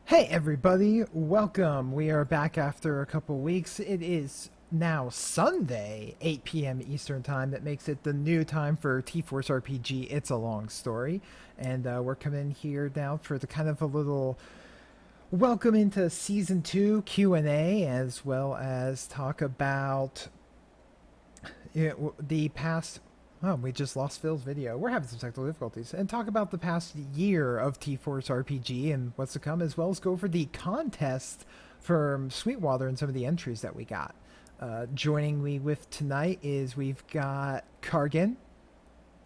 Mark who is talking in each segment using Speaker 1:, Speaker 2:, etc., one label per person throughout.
Speaker 1: Hey everybody, welcome. We are back after a couple weeks. It is now Sunday, 8 p.m. Eastern Time. That makes it the new time for TForce RPG. It's a long story. And we're coming here now for the kind of a little welcome into Season 2 Q&A, as well as talk about the past. Oh, we just lost Phil's video. We're having some technical difficulties. And talk about the past year of TForce RPG and what's to come, as well as go over the contest from Sweetwater and some of the entries that we got. Joining me with tonight is we've got Kargan,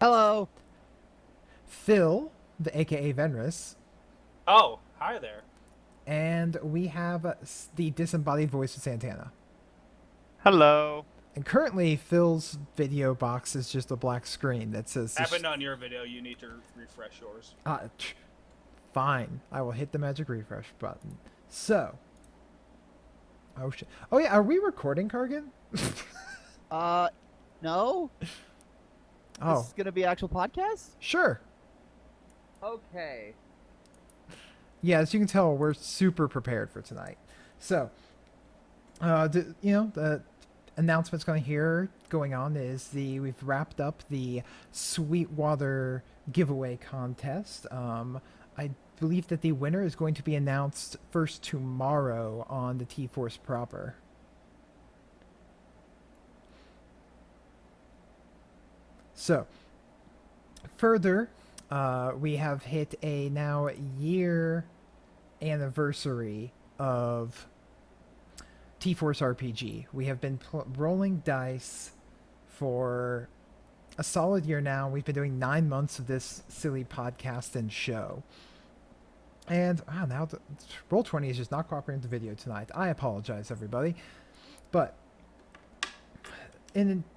Speaker 2: Hello.
Speaker 1: Phil, the aka Venris,
Speaker 3: Oh, hi there.
Speaker 1: and we have the disembodied voice of Santana.
Speaker 4: Hello.
Speaker 1: And currently, Phil's video box is just a black screen that says...
Speaker 3: Happened on your video. You need to refresh yours.
Speaker 1: Fine. I will hit the magic refresh button. So. Oh, shit. Oh, yeah. Are we recording, Kargan?
Speaker 2: No?
Speaker 1: Oh.
Speaker 2: This is gonna be actual podcast?
Speaker 1: Sure.
Speaker 2: Okay.
Speaker 1: Yeah, as you can tell, we're super prepared for tonight. So, the announcement's going on is we've wrapped up the Sweetwater giveaway contest. I believe that the winner is going to be announced first tomorrow on the TForce proper. So, further, we have hit a now year anniversary of TForce RPG. We have been rolling dice for a solid year now. We've been doing 9 months of this silly podcast and show. And now Roll20 is just not cooperating with the video tonight. I apologize, everybody. But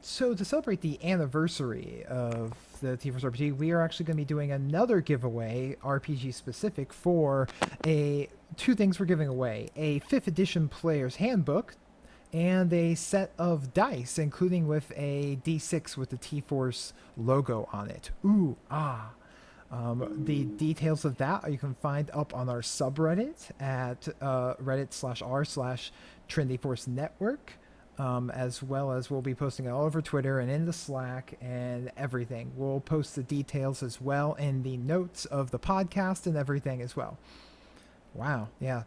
Speaker 1: so to celebrate the anniversary of the TForce RPG, we are actually going to be doing another giveaway, RPG specific, for two things we're giving away: a 5th edition player's handbook and a set of dice, including with a D6 with the TForce logo on it. Ooh, ah. The details of that you can find up on our subreddit at reddit/r/TrinityForce Network. As well as we'll be posting it all over Twitter and in the Slack and everything. We'll post the details as well in the notes of the podcast and everything as well. Wow, yeah.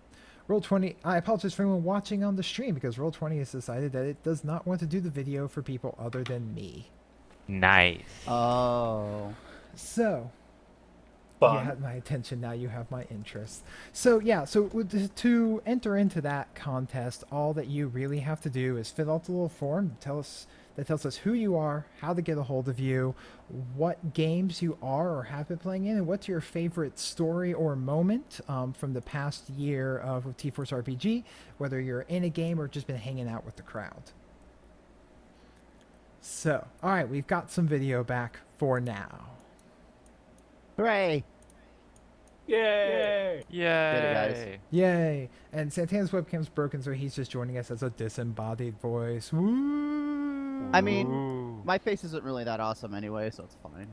Speaker 1: Roll20, I apologize for anyone watching on the stream because Roll20 has decided that it does not want to do the video for people other than me.
Speaker 4: Nice.
Speaker 2: Oh.
Speaker 1: So,
Speaker 3: Fun.
Speaker 1: you had my attention, now you have my interest. So yeah, so to enter into that contest, all that you really have to do is fill out the little form that tells us who you are, how to get a hold of you, what games you are or have been playing in, and what's your favorite story or moment from the past year of TForce RPG, whether you're in a game or just been hanging out with the crowd. So, alright, we've got some video back for now.
Speaker 2: Hooray.
Speaker 3: Yay!
Speaker 4: Yay.
Speaker 2: Did it, guys.
Speaker 1: Yay! And Santana's webcam's broken, so he's just joining us as a disembodied voice. Woo!
Speaker 2: I mean,
Speaker 4: Ooh.
Speaker 2: my face isn't really that awesome anyway, so it's fine.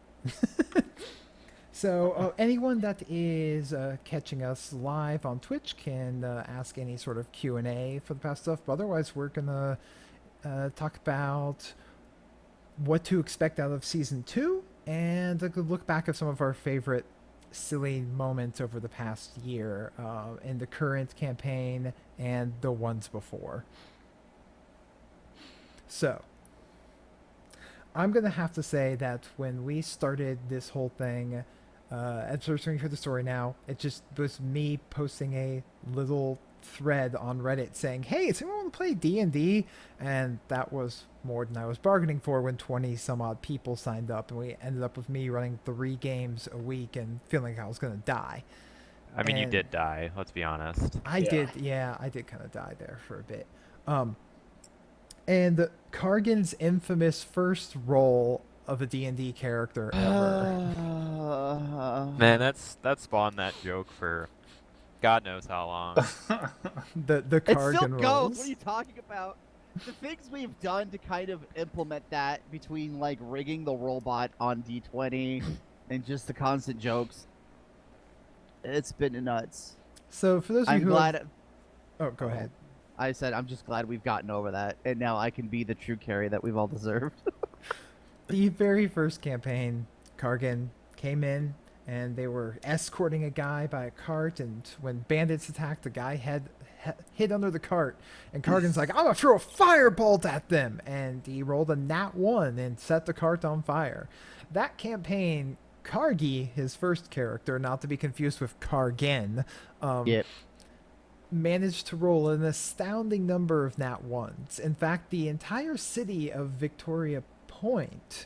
Speaker 1: So anyone that is catching us live on Twitch can ask any sort of Q&A for the past stuff. But otherwise, we're gonna talk about what to expect out of Season 2 and a good look back at some of our favorite silly moments over the past year in the current campaign and the ones before. So, I'm going to have to say that when we started this whole thing, at searching for the story now, it just was me posting a little thread on Reddit saying, hey, does anyone want to play D&D? And that was more than I was bargaining for when 20 some odd people signed up, and we ended up with me running 3 games a week and feeling like I was going to die.
Speaker 4: I mean, you did die, let's be honest.
Speaker 1: I did kind of die there for a bit. And Kargan's infamous first role of a D&D character ever.
Speaker 4: Man, that spawned that joke for God knows how long.
Speaker 1: the
Speaker 2: It
Speaker 1: Kargan
Speaker 2: still
Speaker 1: rolls.
Speaker 2: goes. What are you talking about? The things we've done to kind of implement that, between like rigging the robot on D20 and just the constant jokes, it's been nuts.
Speaker 1: So for those of
Speaker 2: I'm
Speaker 1: you who
Speaker 2: glad.
Speaker 1: oh, go ahead.
Speaker 2: I said I'm just glad we've gotten over that, and now I can be the true carry that we've all deserved.
Speaker 1: The very first campaign, Kargan came in and they were escorting a guy by a cart, and when bandits attacked, the guy hid under the cart, and Kargan's like, I'm gonna throw a firebolt at them, and he rolled a nat 1 and set the cart on fire. That campaign, Kargi, his first character, not to be confused with Kargen,
Speaker 2: Yep.
Speaker 1: managed to roll an astounding number of nat 1s. In fact, the entire city of Victoria Point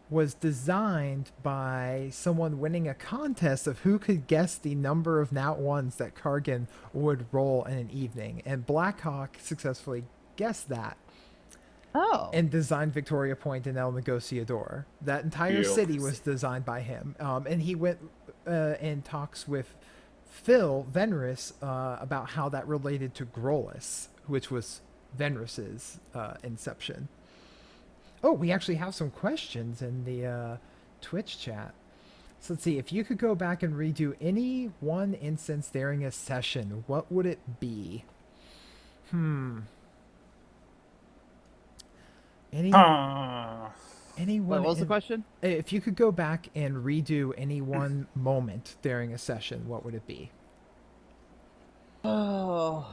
Speaker 1: was designed by someone winning a contest of who could guess the number of nat 1s that Kargan would roll in an evening. And Blackhawk successfully guessed that
Speaker 2: Oh.
Speaker 1: and designed Victoria Point and El Negociador. That entire city was designed by him. And he went in talks with Phil Venris about how that related to Grolus, which was Venris's inception. Oh, we actually have some questions in the Twitch chat. So let's see. If you could go back and redo any one instance during a session, what would it be? Any one
Speaker 2: What was the question?
Speaker 1: If you could go back and redo any one moment during a session, what would it be?
Speaker 2: Oh.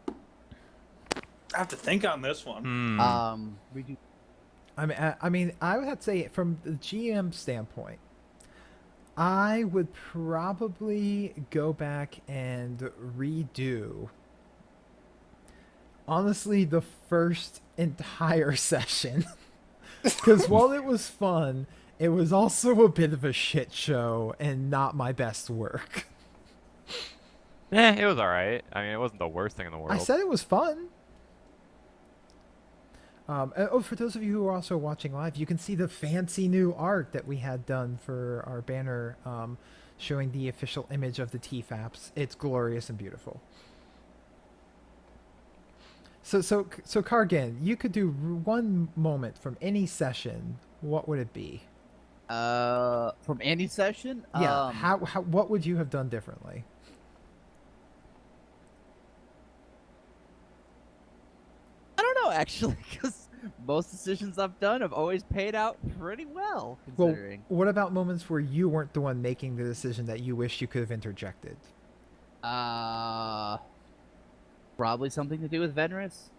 Speaker 3: I have to think on this one.
Speaker 2: We do.
Speaker 1: I mean, I would have to say from the GM standpoint, I would probably go back and redo, honestly, the first entire session. Because while it was fun, it was also a bit of a shit show and not my best work.
Speaker 4: It was alright. I mean, it wasn't the worst thing in the world.
Speaker 1: I said it was fun. For those of you who are also watching live, you can see the fancy new art that we had done for our banner, showing the official image of the TFAPs. It's glorious and beautiful. So Kargan, you could do one moment from any session. What would it be?
Speaker 2: From any session?
Speaker 1: Yeah. What would you have done differently?
Speaker 2: I don't know, actually, because most decisions I've done have always paid out pretty well, considering.
Speaker 1: Well, what about moments where you weren't the one making the decision that you wish you could have interjected?
Speaker 2: Probably something to do with Venris.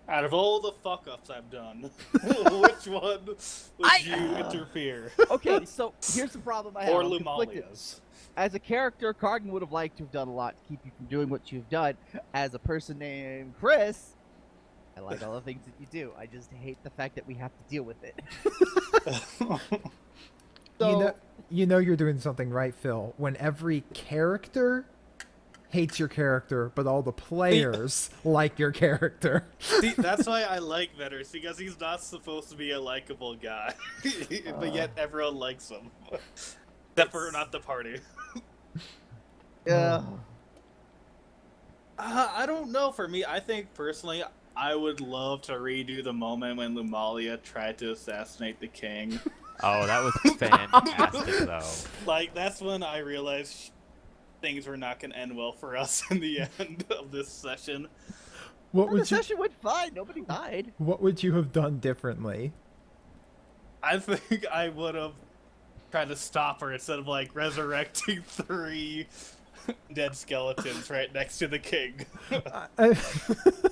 Speaker 3: Out of all the fuck ups I've done, which one would you interfere?
Speaker 2: Okay, so here's the problem I have.
Speaker 3: Or
Speaker 2: I'm conflicted.
Speaker 3: Lumalia's?
Speaker 2: As a character, Kargan would have liked to have done a lot to keep you from doing what you've done. As a person named Chris, I like all the things that you do. I just hate the fact that we have to deal with it. So,
Speaker 1: You know you're doing something right, Phil, when every character hates your character, but all the players like your character.
Speaker 3: See, that's why I like Vetters, because he's not supposed to be a likable guy, but yet everyone likes him, except for not the party.
Speaker 2: yeah.
Speaker 3: I don't know. For me, I think personally, I would love to redo the moment when Lumalia tried to assassinate the king.
Speaker 4: Oh, that was fantastic, though.
Speaker 3: Like, that's when I realized things were not going to end well for us in the end of this session.
Speaker 2: The session went fine. Nobody died.
Speaker 1: What would you have done differently?
Speaker 3: I think I would have tried to stop her instead of, like, resurrecting 3 dead skeletons right next to the king.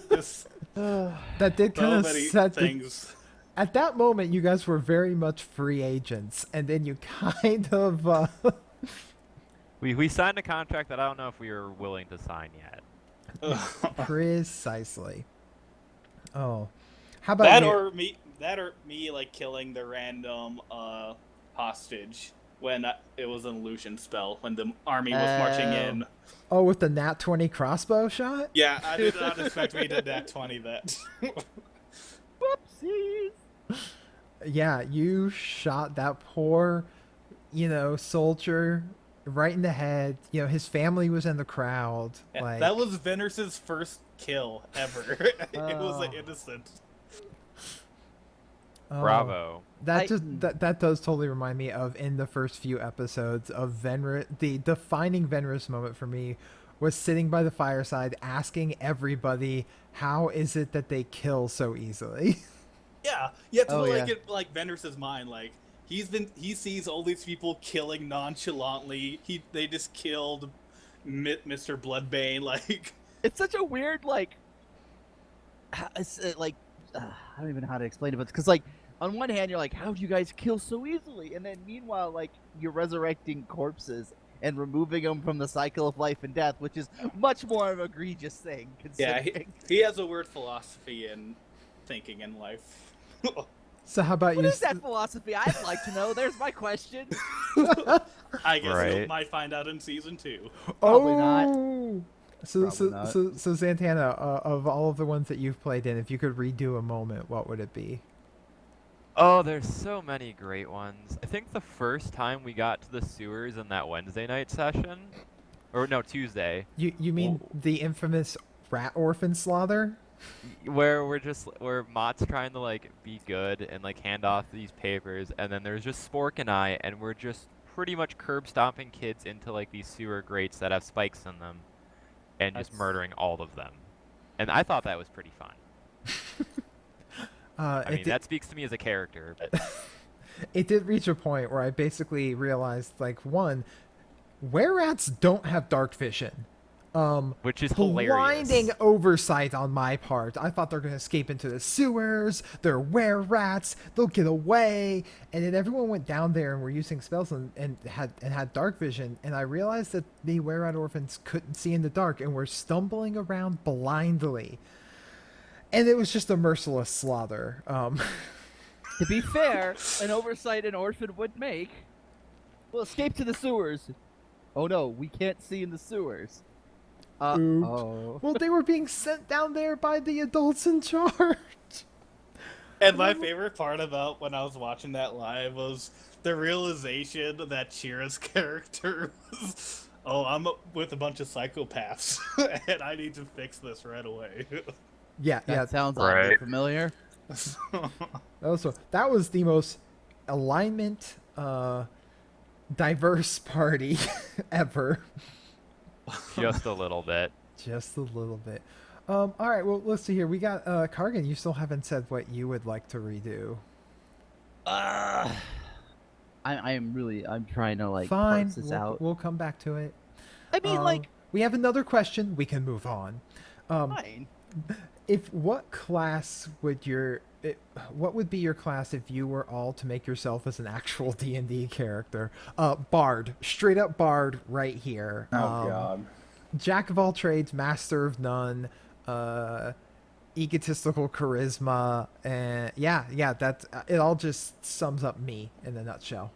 Speaker 3: Just
Speaker 1: That did
Speaker 3: so
Speaker 1: kind of
Speaker 3: many
Speaker 1: set
Speaker 3: things.
Speaker 1: At that moment, you guys were very much free agents, and then you kind of...
Speaker 4: We signed a contract that I don't know if we were willing to sign yet.
Speaker 1: Precisely. Oh. How about you?
Speaker 3: That or me like killing the random hostage when it was an illusion spell when the army was marching in.
Speaker 1: Oh, with the nat 20 crossbow shot?
Speaker 3: Yeah, I did not expect me to nat 20 that.
Speaker 2: Whoopsies.
Speaker 1: Yeah, you shot that poor, soldier right in the head. His family was in the crowd.
Speaker 3: Yeah,
Speaker 1: like
Speaker 3: that was Venus's first kill ever. It was like innocent.
Speaker 1: Oh,
Speaker 4: Bravo.
Speaker 1: that does totally remind me of in the first few episodes of Venris. The defining Venris moment for me was sitting by the fireside asking everybody, how is it that they kill so easily?
Speaker 3: Yeah, you have to
Speaker 2: Oh,
Speaker 3: put
Speaker 2: yeah.
Speaker 3: like Venders's mind. Like he sees all these people killing nonchalantly. They just killed Mr. Bloodbane. Like
Speaker 2: It's such a weird it's I don't even know how to explain it, but because like on one hand you're like, how do you guys kill so easily? And then meanwhile, like you're resurrecting corpses and removing them from the cycle of life and death, which is much more of an egregious thing.
Speaker 3: yeah,
Speaker 2: Considering.
Speaker 3: he has a weird philosophy in thinking in life.
Speaker 1: So how about
Speaker 2: What
Speaker 1: you?
Speaker 2: is that philosophy? I'd like to know. There's my question.
Speaker 3: I guess you
Speaker 4: Right.
Speaker 3: might find out in season 2.
Speaker 2: Probably not.
Speaker 1: Oh! So
Speaker 2: Probably not.
Speaker 1: so Santana, of all of the ones that you've played in, if you could redo a moment, what would it be?
Speaker 4: Oh, there's so many great ones. I think the first time we got to the sewers in that Wednesday night session, or no, Tuesday,
Speaker 1: You mean the infamous rat orphan slaughter?
Speaker 4: where where Mott's trying to like be good and like hand off these papers, and then there's just Spork and I, and we're just pretty much curb stomping kids into like these sewer grates that have spikes in them, and just
Speaker 2: That's-
Speaker 4: murdering all of them. And I thought that was pretty fun. I mean, that speaks to me as a character, but
Speaker 1: It did reach a point where I basically realized, like, one, were rats don't have dark vision.
Speaker 4: which is
Speaker 1: Blinding
Speaker 4: hilarious.
Speaker 1: oversight on my part. I thought they're gonna escape into the sewers. They're were rats. They'll get away. And then everyone went down there and were using spells and had dark vision. And I realized that the were rat orphans couldn't see in the dark and were stumbling around blindly. And it was just a merciless slaughter.
Speaker 2: To be fair, an oversight an orphan would make. We'll escape to the sewers. Oh no, we can't see in the sewers.
Speaker 1: Oops.
Speaker 2: Oh.
Speaker 1: Well, they were being sent down there by the adults in charge.
Speaker 3: And my favorite part about when I was watching that live was the realization that Chira's character was, oh, I'm with a bunch of psychopaths, and I need to fix this right away.
Speaker 1: Yeah,
Speaker 2: That
Speaker 1: yeah.
Speaker 2: sounds
Speaker 4: Right.
Speaker 2: oddly familiar.
Speaker 1: That was the most alignment diverse party ever.
Speaker 4: Just a little bit.
Speaker 1: Just a little bit. All right, well, let's see here. We got Kargan. You still haven't said what you would like to redo.
Speaker 2: I'm trying to like
Speaker 1: Fine,
Speaker 2: parse this
Speaker 1: we'll,
Speaker 2: out.
Speaker 1: we'll come back to it.
Speaker 2: I mean, like,
Speaker 1: we have another question. We can move on.
Speaker 2: fine.
Speaker 1: What class would what would be your class if you were all to make yourself as an actual D&D character? Bard, straight up bard right here.
Speaker 5: God.
Speaker 1: Jack of all trades, master of none, egotistical charisma, and yeah, that's it. All just sums up me in a nutshell.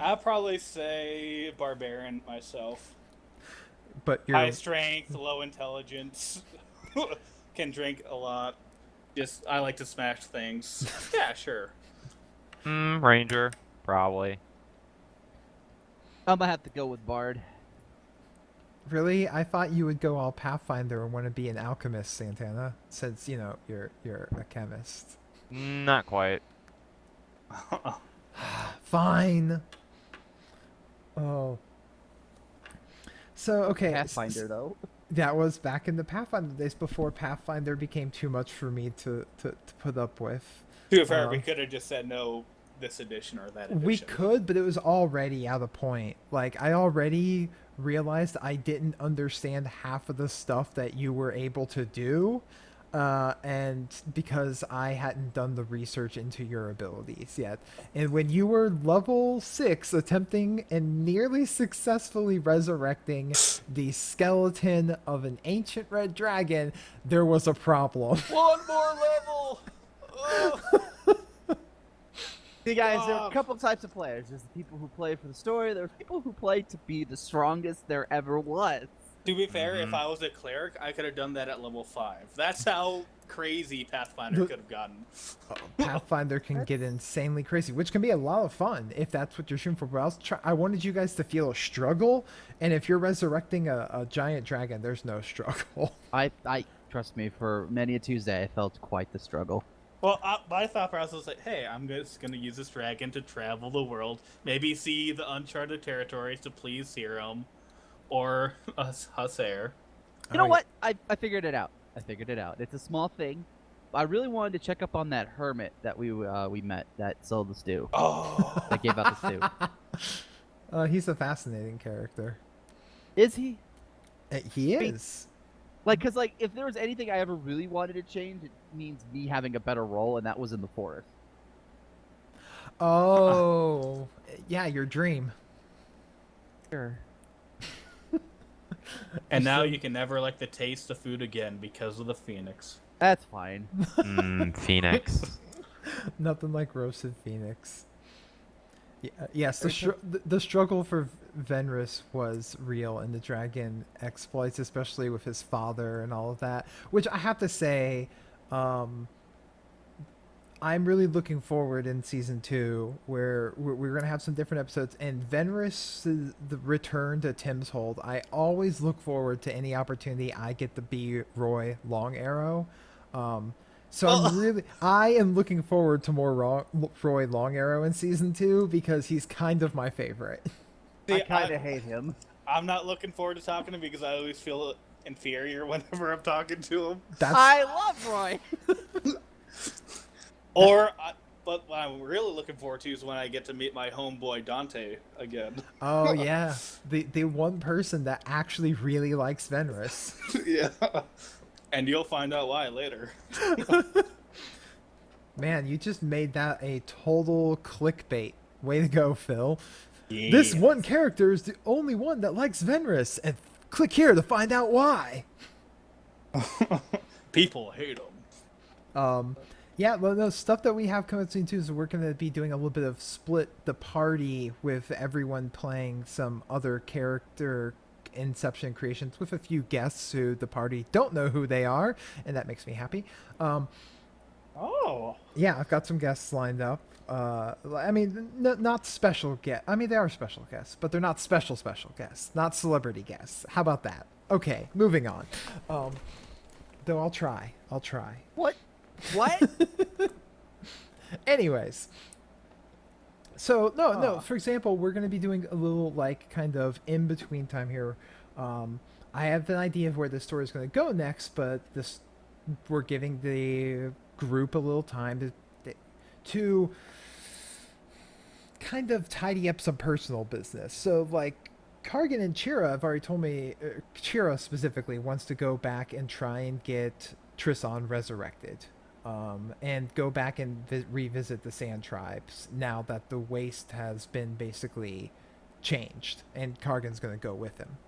Speaker 3: I'll probably say barbarian myself.
Speaker 1: But you're
Speaker 3: High strength, low intelligence, can drink a lot. Just I like to smash things. Yeah, sure.
Speaker 4: Ranger, probably.
Speaker 2: I'm gonna have to go with Bard.
Speaker 1: really. I thought you would go all Pathfinder and want to be an alchemist, Santana, since you're a chemist.
Speaker 4: Not quite.
Speaker 1: Fine. Oh. So okay.
Speaker 2: Pathfinder, though.
Speaker 1: That was back in the Pathfinder days before Pathfinder became too much for me to put up with.
Speaker 3: To be fair, we could have just said no this edition or that edition.
Speaker 1: We could, but it was already out of point. Like, I already realized I didn't understand half of the stuff that you were able to do. And because I hadn't done the research into your abilities yet. And when you were level 6 attempting and nearly successfully resurrecting the skeleton of an ancient red dragon, there was a problem.
Speaker 3: One more level.
Speaker 2: See, guys, there are a couple types of players. There's the people who play for the story. There's people who play to be the strongest there ever was.
Speaker 3: To be fair, if I was a cleric, I could have done that at level 5. That's how crazy Pathfinder could have gotten.
Speaker 1: Pathfinder can get insanely crazy, which can be a lot of fun if that's what you're shooting for. But I wanted you guys to feel a struggle, and if you're resurrecting a giant dragon, there's no struggle.
Speaker 2: I trust me, for many a Tuesday, I felt quite the struggle.
Speaker 3: Well, my thought process was like, hey, I'm just going to use this dragon to travel the world, maybe see the uncharted territories to please Serum or Husair.
Speaker 2: You know what? I figured it out. It's a small thing. I really wanted to check up on that hermit that we met that sold the stew.
Speaker 3: Oh.
Speaker 2: That gave out the stew.
Speaker 1: He's a fascinating character.
Speaker 2: Is he?
Speaker 1: He is.
Speaker 2: Like, cause like if there was anything I ever really wanted to change, it means me having a better role, and that was in the forest.
Speaker 1: Oh, yeah, your dream.
Speaker 2: Sure.
Speaker 3: And now you can never like the taste of food again because of the phoenix.
Speaker 2: That's fine.
Speaker 4: Phoenix.
Speaker 1: Nothing like roasted phoenix. Yes, the struggle for Venris was real in the dragon exploits, especially with his father and all of that. Which I have to say, I'm really looking forward in season 2, where we're gonna have some different episodes. And Venris, the return to Tim's Hold. I always look forward to any opportunity I get to be Roy Long Arrow. So I am looking forward to more Roy Long Arrow in season 2 because he's kind of my favorite.
Speaker 3: See,
Speaker 2: I kind of hate him.
Speaker 3: I'm not looking forward to talking to him because I always feel inferior whenever I'm talking to him.
Speaker 2: I love Roy.
Speaker 3: But what I'm really looking forward to is when I get to meet my homeboy Dante again.
Speaker 1: Oh yeah, the one person that actually really likes Venris.
Speaker 3: Yeah. And you'll find out why later.
Speaker 1: Man, you just made that a total clickbait. Way to go, Phil.
Speaker 3: Yeah.
Speaker 1: This one character is the only one that likes Venris, and click here to find out why.
Speaker 3: People hate him.
Speaker 1: Yeah, well, the stuff that we have coming soon too is we're going to be doing a little bit of split the party with everyone playing some other character Inception creations with a few guests who the party don't know who they are, and that makes me happy.
Speaker 3: Oh.
Speaker 1: Yeah, I've got some guests lined up. I mean, not special guests. I mean, they are special guests, but they're not special guests. Not celebrity guests. How about that? Okay, moving on. Though I'll try.
Speaker 2: What?
Speaker 1: Anyways. So, no. For example, we're going to be doing a little, like, kind of in-between time here. I have an idea of where the story is going to go next, but we're giving the group a little time to kind of tidy up some personal business. So, like, Kargan and Chira have already told me, Chira specifically wants to go back and try and get Tristan resurrected. And go back and revisit the Sand Tribes now that the Waste has been basically changed, and Kargan's going to go with him.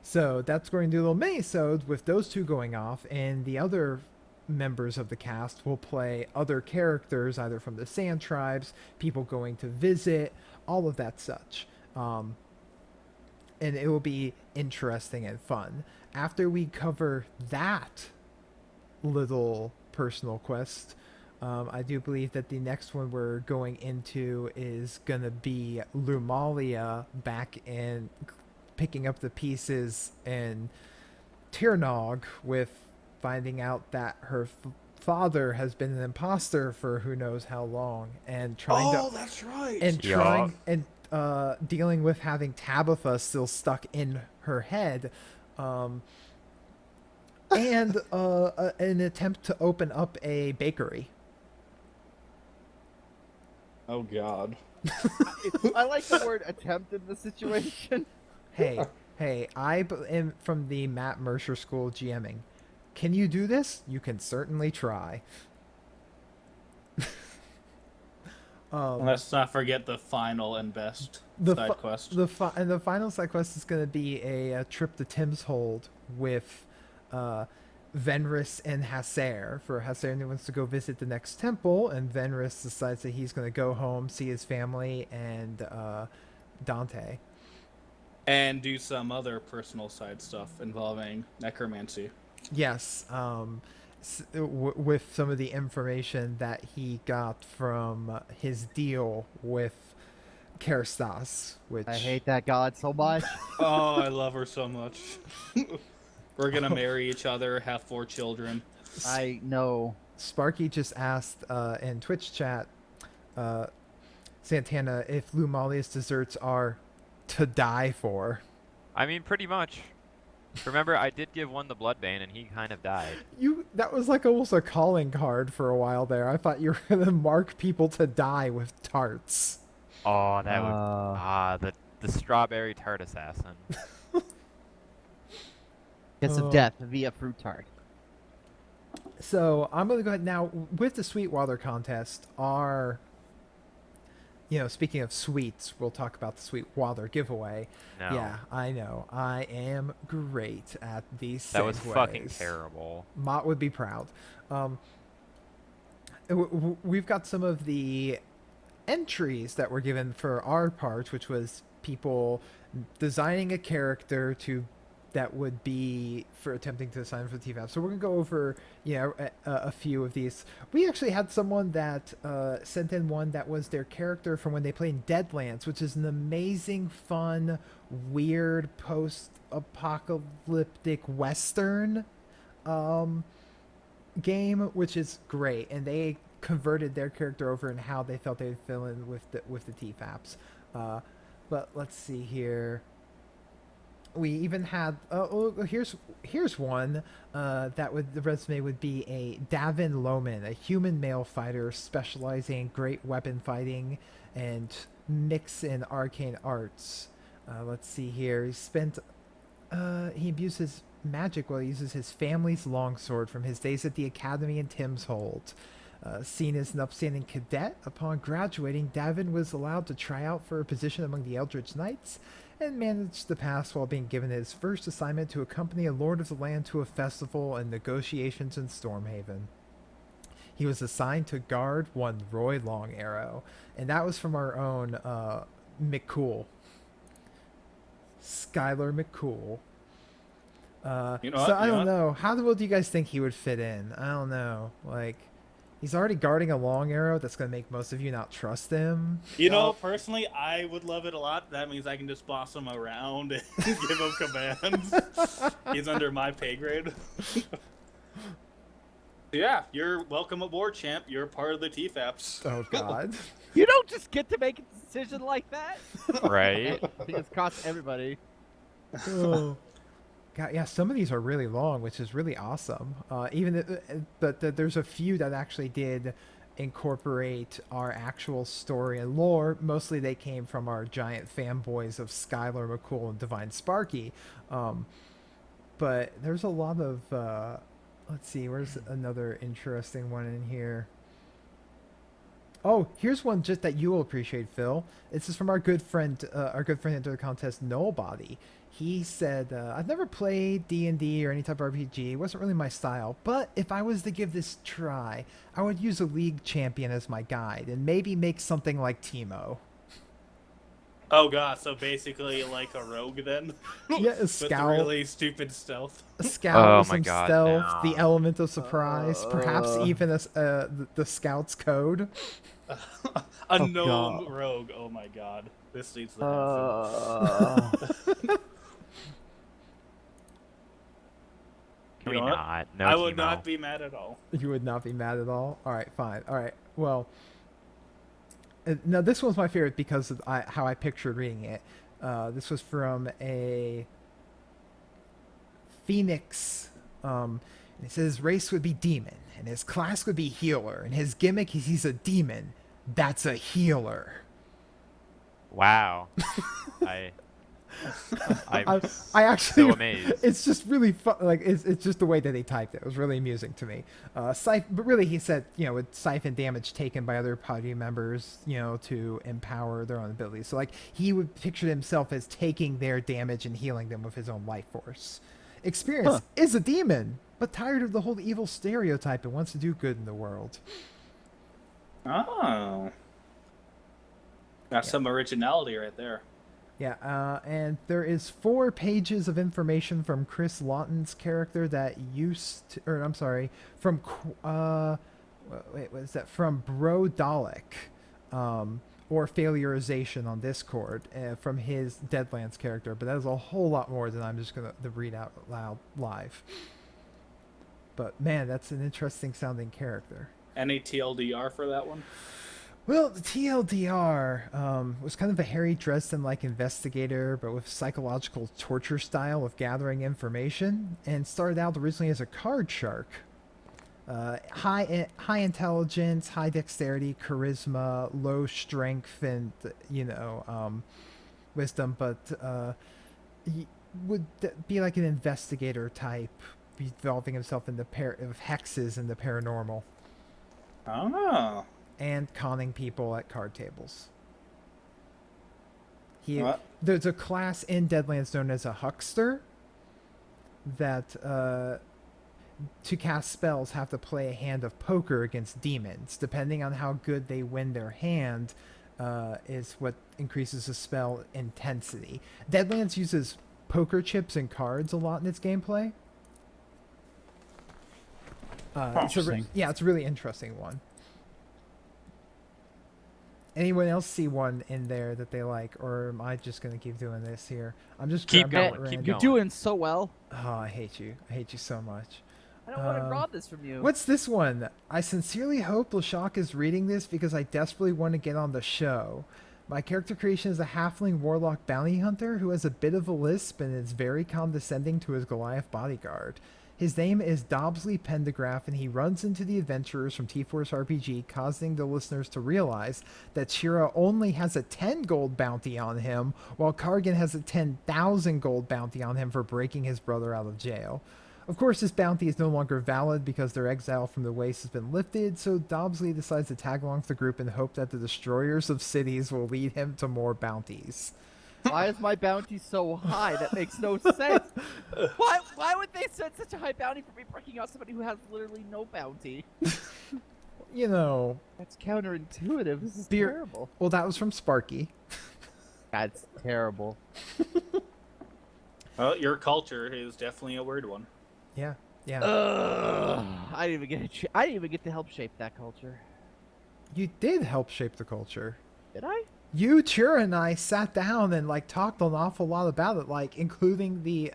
Speaker 1: So that's going to do a little mini-sode with those two going off, and the other members of the cast will play other characters, either from the Sand Tribes, people going to visit, all of that such. And it will be interesting and fun. After we cover that little personal quest, I do believe that the next one we're going into is gonna be Lumalia back in picking up the pieces in Tirnog, with finding out that her father has been an imposter for who knows how long, and trying
Speaker 3: that's right.
Speaker 1: and trying and dealing with having Tabitha still stuck in her head. And an attempt to open up a bakery.
Speaker 3: Oh God.
Speaker 2: I like the word attempt in this situation.
Speaker 1: Hey, I am from the Matt Mercer School of GMing. Can you do this? You can certainly try.
Speaker 3: Let's not forget the final and best side quest.
Speaker 1: The final side quest is going to be a trip to Tim's Hold with Venris and Hasser. For Hasser, he wants to go visit the next temple, and Venris decides that he's going to go home, see his family, and Dante.
Speaker 3: And do some other personal side stuff involving necromancy.
Speaker 1: Yes, with some of the information that he got from his deal with Kerstas, which
Speaker 2: I hate that god so much.
Speaker 3: Oh, I love her so much. We're gonna marry each other, have 4 children.
Speaker 2: I know.
Speaker 1: Sparky just asked in Twitch chat, Santana, if Lumalia's desserts are to die for.
Speaker 4: I mean, pretty much. Remember, I did give one the Bloodbane, and he kind of died.
Speaker 1: That was like almost a calling card for a while there. I thought you were gonna mark people to die with tarts.
Speaker 4: Oh, that would the strawberry tart assassin.
Speaker 2: Kiss of death via fruit tart.
Speaker 1: So I'm gonna go ahead now with the Sweetwater contest. Speaking of sweets, we'll talk about the Sweetwater giveaway.
Speaker 4: No.
Speaker 1: Yeah, I know. I am great at these segues.
Speaker 4: That was fucking terrible.
Speaker 1: Mott would be proud. We've got some of the entries that were given for our part, which was people designing a character that would be for attempting to sign for TFAP. So we're gonna go over a few of these. We actually had someone that sent in one that was their character from when they played in Deadlands, which is an amazing, fun, weird post-apocalyptic western game, which is great. And they converted their character over and how they felt they would fill in with the TFAPs. But let's see here. We even had here's one the resume would be a Davin Lohman, a human male fighter specializing in great weapon fighting and mix in arcane arts. Let's see here. He abuses magic while he uses his family's longsword from his days at the academy in Tim's Hold. Seen as an upstanding cadet, upon graduating, Davin was allowed to try out for a position among the Eldritch Knights and managed to pass while being given his first assignment to accompany a Lord of the Land to a festival and negotiations in Stormhaven. He was assigned to guard one Roy Long Arrow, and that was from our own McCool. Skylar McCool. I don't know. How well do you guys think he would fit in? I don't know. Like, he's already guarding a long arrow. That's going to make most of you not trust him.
Speaker 3: Personally, I would love it a lot. That means I can just boss him around and give him commands. He's under my pay grade. Yeah, you're welcome aboard, champ. You're part of the TFAPs.
Speaker 1: Oh, God.
Speaker 2: You don't just get to make a decision like that.
Speaker 4: Right?
Speaker 2: It's cost everybody.
Speaker 1: Oh. God, yeah, some of these are really long, which is really awesome. But there's a few that actually did incorporate our actual story and lore. Mostly they came from our giant fanboys of Skylar McCool and Divine Sparky. But there's a lot of... let's see, where's another interesting one in here? Oh, here's one just that you will appreciate, Phil. This is from our good friend into the contest, Nobody. He said, I've never played D&D or any type of RPG. It wasn't really my style. But if I was to give this a try, I would use a league champion as my guide and maybe make something like Teemo.
Speaker 3: Oh god, so basically like a rogue then?
Speaker 1: Yeah, a
Speaker 3: With
Speaker 1: scout.
Speaker 3: really stupid stealth.
Speaker 1: A scout
Speaker 4: Oh
Speaker 1: with
Speaker 4: my
Speaker 1: some
Speaker 4: God,
Speaker 1: stealth,
Speaker 4: no.
Speaker 1: the element of surprise, perhaps even the scout's code.
Speaker 3: A gnome
Speaker 2: God.
Speaker 3: rogue. Oh my god. This needs to happen.
Speaker 4: Can
Speaker 3: You
Speaker 4: we
Speaker 3: know what?
Speaker 4: not? No,
Speaker 3: I would
Speaker 4: Teemo.
Speaker 3: not be mad at all.
Speaker 1: You would not be mad at all? All right, fine. All right, well... Now, this one's my favorite because of how I pictured reading it. This was from a Phoenix. And it says his race would be demon, and his class would be healer, and his gimmick is he's a demon. That's a healer.
Speaker 4: Wow. I'm
Speaker 1: I actually,
Speaker 4: so amazed.
Speaker 1: it's just really fun. Like it's just the way that they typed it. It was really amusing to me. But really, he said, with siphon damage taken by other party members, to empower their own abilities. So like he would picture himself as taking their damage and healing them with his own life force. Experience is a demon, but tired of the whole evil stereotype and wants to do good in the world.
Speaker 3: Oh. Got some originality right there.
Speaker 1: Yeah, and there is 4 pages of information from Chris Lawton's character that used to, or I'm sorry, from wait, what is that? From Bro Dalek, or Failureization on Discord, from his Deadlands character. But that is a whole lot more than I'm just gonna read out loud live. But man, that's an interesting sounding character.
Speaker 3: Any TLDR for that one?
Speaker 1: Well, the TLDR was kind of a Harry Dresden-like investigator, but with psychological torture style of gathering information, and started out originally as a card shark. High intelligence, high dexterity, charisma, low strength, and wisdom, but he would be like an investigator type, involving himself in the of hexes and the paranormal,
Speaker 3: Oh.
Speaker 1: and conning people at card tables.
Speaker 3: What?
Speaker 1: There's a class in Deadlands known as a huckster that to cast spells have to play a hand of poker against demons. Depending on how good they win their hand is what increases the spell intensity. Deadlands uses poker chips and cards a lot in its gameplay.
Speaker 2: Interesting.
Speaker 1: It's a really interesting one. Anyone else see one in there that they like, or am I just gonna keep doing this here? I'm just
Speaker 4: Keep
Speaker 1: grabbing
Speaker 4: going,
Speaker 1: it
Speaker 4: keep
Speaker 1: random.
Speaker 2: You're doing so well.
Speaker 1: Oh, I hate you. I hate you so much.
Speaker 2: I don't want to rob this from you.
Speaker 1: What's this one? I sincerely hope Lashak is reading this because I desperately want to get on the show. My character creation is a halfling warlock bounty hunter who has a bit of a lisp and is very condescending to his Goliath bodyguard. His name is Dobsley Pendergraph, and he runs into the adventurers from TForce RPG, causing the listeners to realize that Shira only has a 10 gold bounty on him, while Kargan has a 10,000 gold bounty on him for breaking his brother out of jail. Of course, this bounty is no longer valid because their exile from the Waste has been lifted, so Dobsley decides to tag along with the group in the hope that the destroyers of cities will lead him to more bounties.
Speaker 2: Why is my bounty so high? That makes no sense. Why would they set such a high bounty for me breaking out somebody who has literally no bounty?
Speaker 1: You know,
Speaker 2: That's counterintuitive. This is
Speaker 1: Beer-
Speaker 2: terrible.
Speaker 1: well, that was from Sparky.
Speaker 2: That's terrible.
Speaker 3: Well, your culture is definitely a weird one.
Speaker 1: Yeah.
Speaker 2: I didn't even get to help shape that culture.
Speaker 1: You did help shape the culture.
Speaker 2: Did I?
Speaker 1: You, Chira, and I sat down and talked an awful lot about it, including the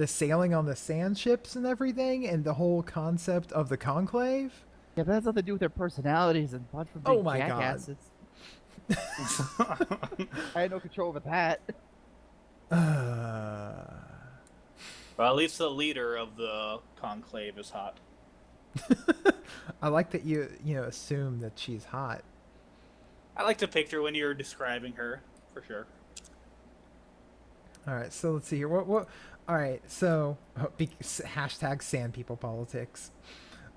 Speaker 1: sailing on the sand ships and everything, and the whole concept of the conclave.
Speaker 2: Yeah, but that has nothing to do with their personalities and bunch of big
Speaker 1: Oh my God.
Speaker 2: jackasses. I had no control over that.
Speaker 3: Well, at least the leader of the conclave is hot.
Speaker 1: I like that you assume that she's hot.
Speaker 3: I like to picture when you're describing her, for sure.
Speaker 1: All right, so let's see here. What? All right, so hashtag sand people politics.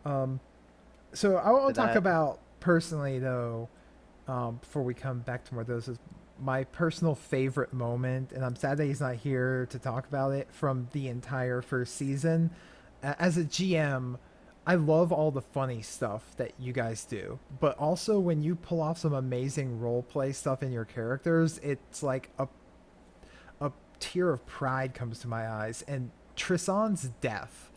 Speaker 1: So I want to talk about personally though, before we come back to more of those, is my personal favorite moment, and I'm sad that he's not here to talk about it, from the entire first season. As a GM, I love all the funny stuff that you guys do, but also when you pull off some amazing role play stuff in your characters, it's like a tear of pride comes to my eyes. And Tristan's death,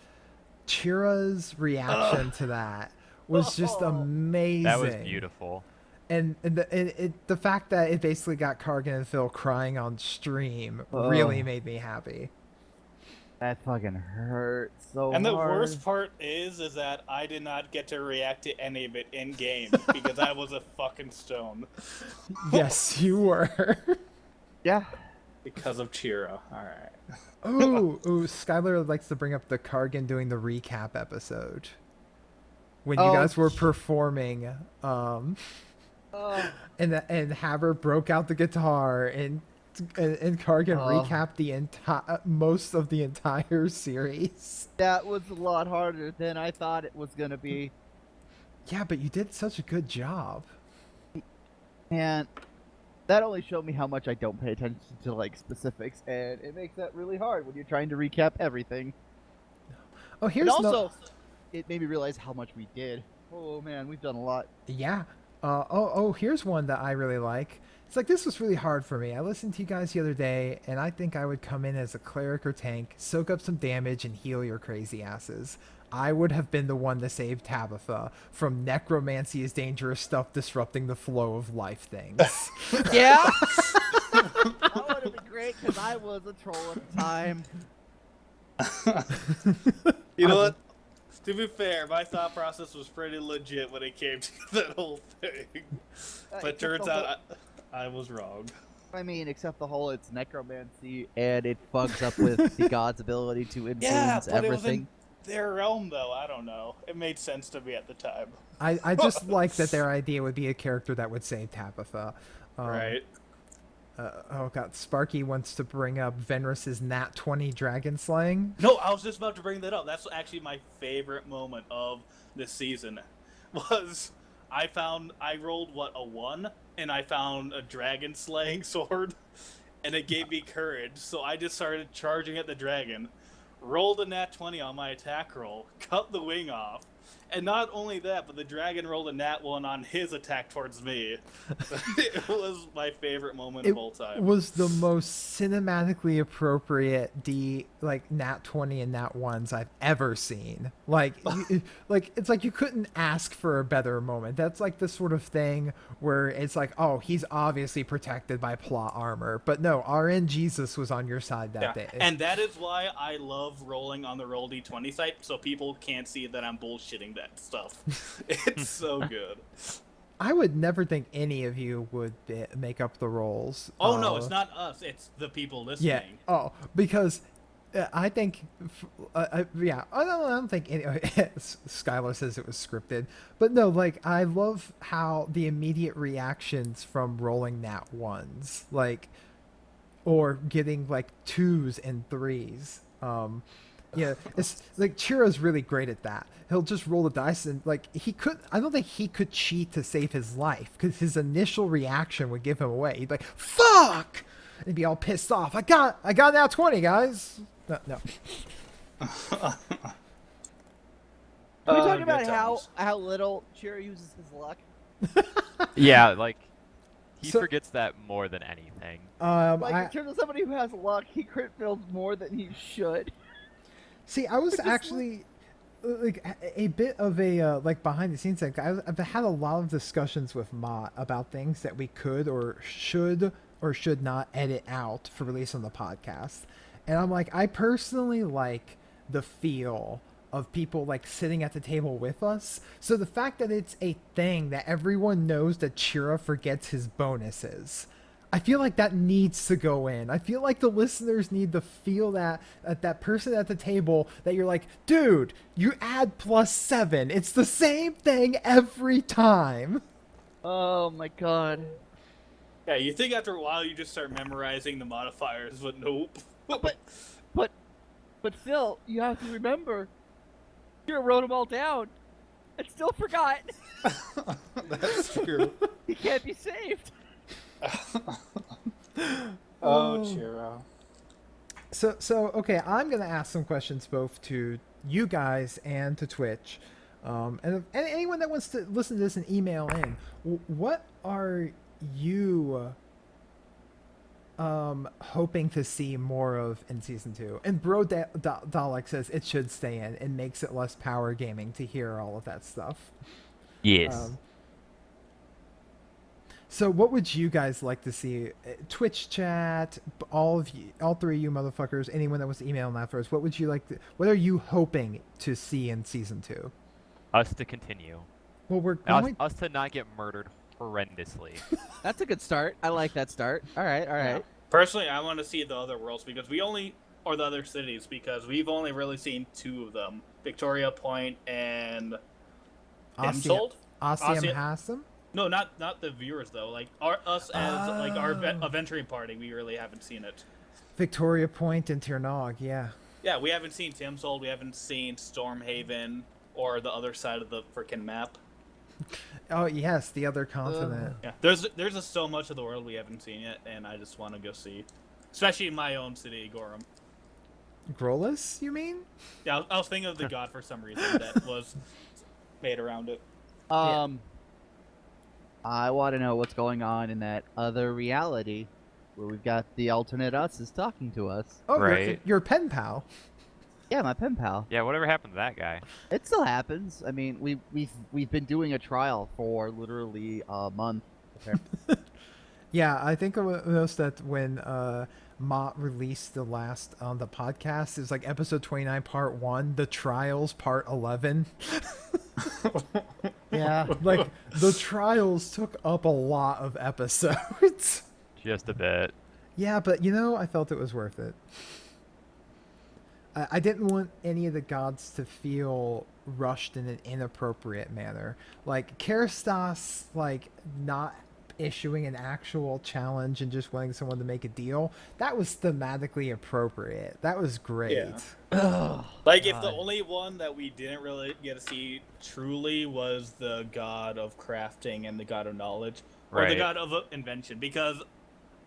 Speaker 1: Chira's reaction to that was just amazing.
Speaker 4: That was beautiful.
Speaker 1: And the fact that it basically got Kargan and Phil crying on stream really made me happy.
Speaker 2: That fucking hurt so
Speaker 3: And the
Speaker 2: hard.
Speaker 3: worst part is that I did not get to react to any of it in game because I was a fucking stone.
Speaker 1: Yes, you were.
Speaker 2: Yeah.
Speaker 3: Because of Chira. Alright.
Speaker 1: Ooh, Skylar likes to bring up the Kargan doing the recap episode. When you guys were performing, and Haber broke out the guitar and Kargan recapped the most of the entire series.
Speaker 2: That was a lot harder than I thought it was gonna be.
Speaker 1: Yeah, but you did such a good job.
Speaker 2: And that only showed me how much I don't pay attention to specifics, and it makes that really hard when you're trying to recap everything.
Speaker 1: Oh, here's
Speaker 2: And also, it made me realize how much we did. Oh man, we've done a lot.
Speaker 1: Yeah. Here's one that I really like. It's like, this was really hard for me. I listened to you guys the other day, and I think I would come in as a cleric or tank, soak up some damage, and heal your crazy asses. I would have been the one to save Tabitha from necromancy is dangerous stuff disrupting the flow of life things.
Speaker 2: Yeah. That would have been great because I was a troll at the time.
Speaker 3: You know what? To be fair, my thought process was pretty legit when it came to that whole thing. But
Speaker 2: Except
Speaker 3: turns
Speaker 2: the
Speaker 3: out I was wrong.
Speaker 2: I mean, except the whole it's necromancy and it bugs up with the god's ability to influence
Speaker 3: but it was
Speaker 2: everything.
Speaker 3: in their realm, though. I don't know. It made sense to me at the time.
Speaker 1: I just like that their idea would be a character that would save Tabitha.
Speaker 3: Right.
Speaker 1: Oh god, Sparky wants to bring up Venris's Nat 20 dragon slaying.
Speaker 3: No, I was just about to bring that up. That's actually my favorite moment of this season. Was I rolled a 1, and I found a dragon slaying sword, and it gave me courage. So I just started charging at the dragon, rolled a nat 20 on my attack roll, cut the wing off, and not only that, but the dragon rolled a nat 1 on his attack towards me. It was my favorite moment of all time.
Speaker 1: It was the most cinematically appropriate nat 20 and nat 1s I've ever seen. Like, it's like you couldn't ask for a better moment. That's like the sort of thing where it's like, oh, he's obviously protected by plot armor, but no, RN Jesus was on your side that day.
Speaker 3: And that is why I love rolling on the roll d20 site, so people can't see that I'm bullshitting that stuff. It's so good.
Speaker 1: I would never think any of you would make up the rolls.
Speaker 3: Oh no, it's not us. It's the people listening.
Speaker 1: Yeah. Oh, because I think, I don't think any. Skylar says it was scripted, but no, like I love how the immediate reactions from rolling nat 1s, like, or getting like 2s and 3s. Yeah, it's like Chira's really great at that. He'll just roll the dice and like I don't think he could cheat to save his life because his initial reaction would give him away. He'd be like, "Fuck!" and he'd be all pissed off. I got now 20 guys. No.
Speaker 2: Can we talk about
Speaker 3: good
Speaker 2: how
Speaker 3: times.
Speaker 2: little Chira uses his luck?
Speaker 4: Yeah, like he
Speaker 1: So-
Speaker 4: forgets that more than anything.
Speaker 2: Like in terms of somebody who has luck, he crit fails more than he should.
Speaker 1: See, I was actually like a bit of a like behind the scenes. Like I've had a lot of discussions with Mott about things that we could or should not edit out for release on the podcast, and I'm like, I personally like the feel of people like sitting at the table with us. So the fact that it's a thing that everyone knows that Chira forgets his bonuses, I feel like that needs to go in. I feel like the listeners need to feel that that person at the table that you're like, dude, you add +7. It's the same thing every time.
Speaker 2: Oh my god.
Speaker 3: Yeah, you think after a while you just start memorizing the modifiers, but nope.
Speaker 2: But Phil, you have to remember, you wrote them all down and still forgot.
Speaker 3: That's true.
Speaker 2: He can't be saved.
Speaker 3: Oh, Chiro.
Speaker 1: So okay, I'm gonna ask some questions both to you guys and to Twitch, and anyone that wants to listen to this and email in. What are you hoping to see more of in season 2? And Bro Dalek says it should stay in. It makes it less power gaming to hear all of that stuff.
Speaker 4: Yes.
Speaker 1: So what would you guys like to see? Twitch chat, all of you, all three of you motherfuckers, anyone that wants to email that first. What would you like to, what are you hoping to see in season 2?
Speaker 4: Us to continue.
Speaker 1: Well, we're going.
Speaker 4: Us to not get murdered horrendously.
Speaker 2: That's a good start. I like that start. All right.
Speaker 3: Yeah. Personally, I want to see the other worlds because or the other cities because we've only really seen 2 of them: Victoria Point and Imsold.
Speaker 1: Ossium Hassam?
Speaker 3: No, not the viewers though. Like us as like our adventuring party, we really haven't seen it.
Speaker 1: Victoria Point and Tirnog, yeah.
Speaker 3: Yeah, we haven't seen Timsold, we haven't seen Stormhaven or the other side of the freaking map.
Speaker 1: Oh yes, the other continent.
Speaker 3: Yeah, there's just so much of the world we haven't seen yet, and I just want to go see, especially in my own city, Gorham.
Speaker 1: Grolus, you mean?
Speaker 3: Yeah, I was thinking of the god for some reason that was made around it.
Speaker 2: I want to know what's going on in that other reality where we've got the alternate us is talking to us.
Speaker 1: Oh,
Speaker 4: Right.
Speaker 1: your pen pal.
Speaker 2: Yeah, my pen pal.
Speaker 4: Yeah, whatever happened to that guy?
Speaker 2: It still happens. I mean, we've been doing a trial for literally a month.
Speaker 1: Yeah, I think I noticed that when Mott released the last on the podcast, it was like episode 29, part 1, the trials, part 11.
Speaker 2: Yeah.
Speaker 1: Like, the trials took up a lot of episodes.
Speaker 4: Just a bit.
Speaker 1: Yeah, but I felt it was worth it. I didn't want any of the gods to feel rushed in an inappropriate manner. Like, Keristas, like, not issuing an actual challenge and just wanting someone to make a deal, that was thematically appropriate. That was great.
Speaker 3: Yeah.
Speaker 2: Ugh,
Speaker 3: Like, if the
Speaker 2: God.
Speaker 3: only one that we didn't really get to see truly was the god of crafting and the god of knowledge, or the
Speaker 4: Right.
Speaker 3: god of invention, because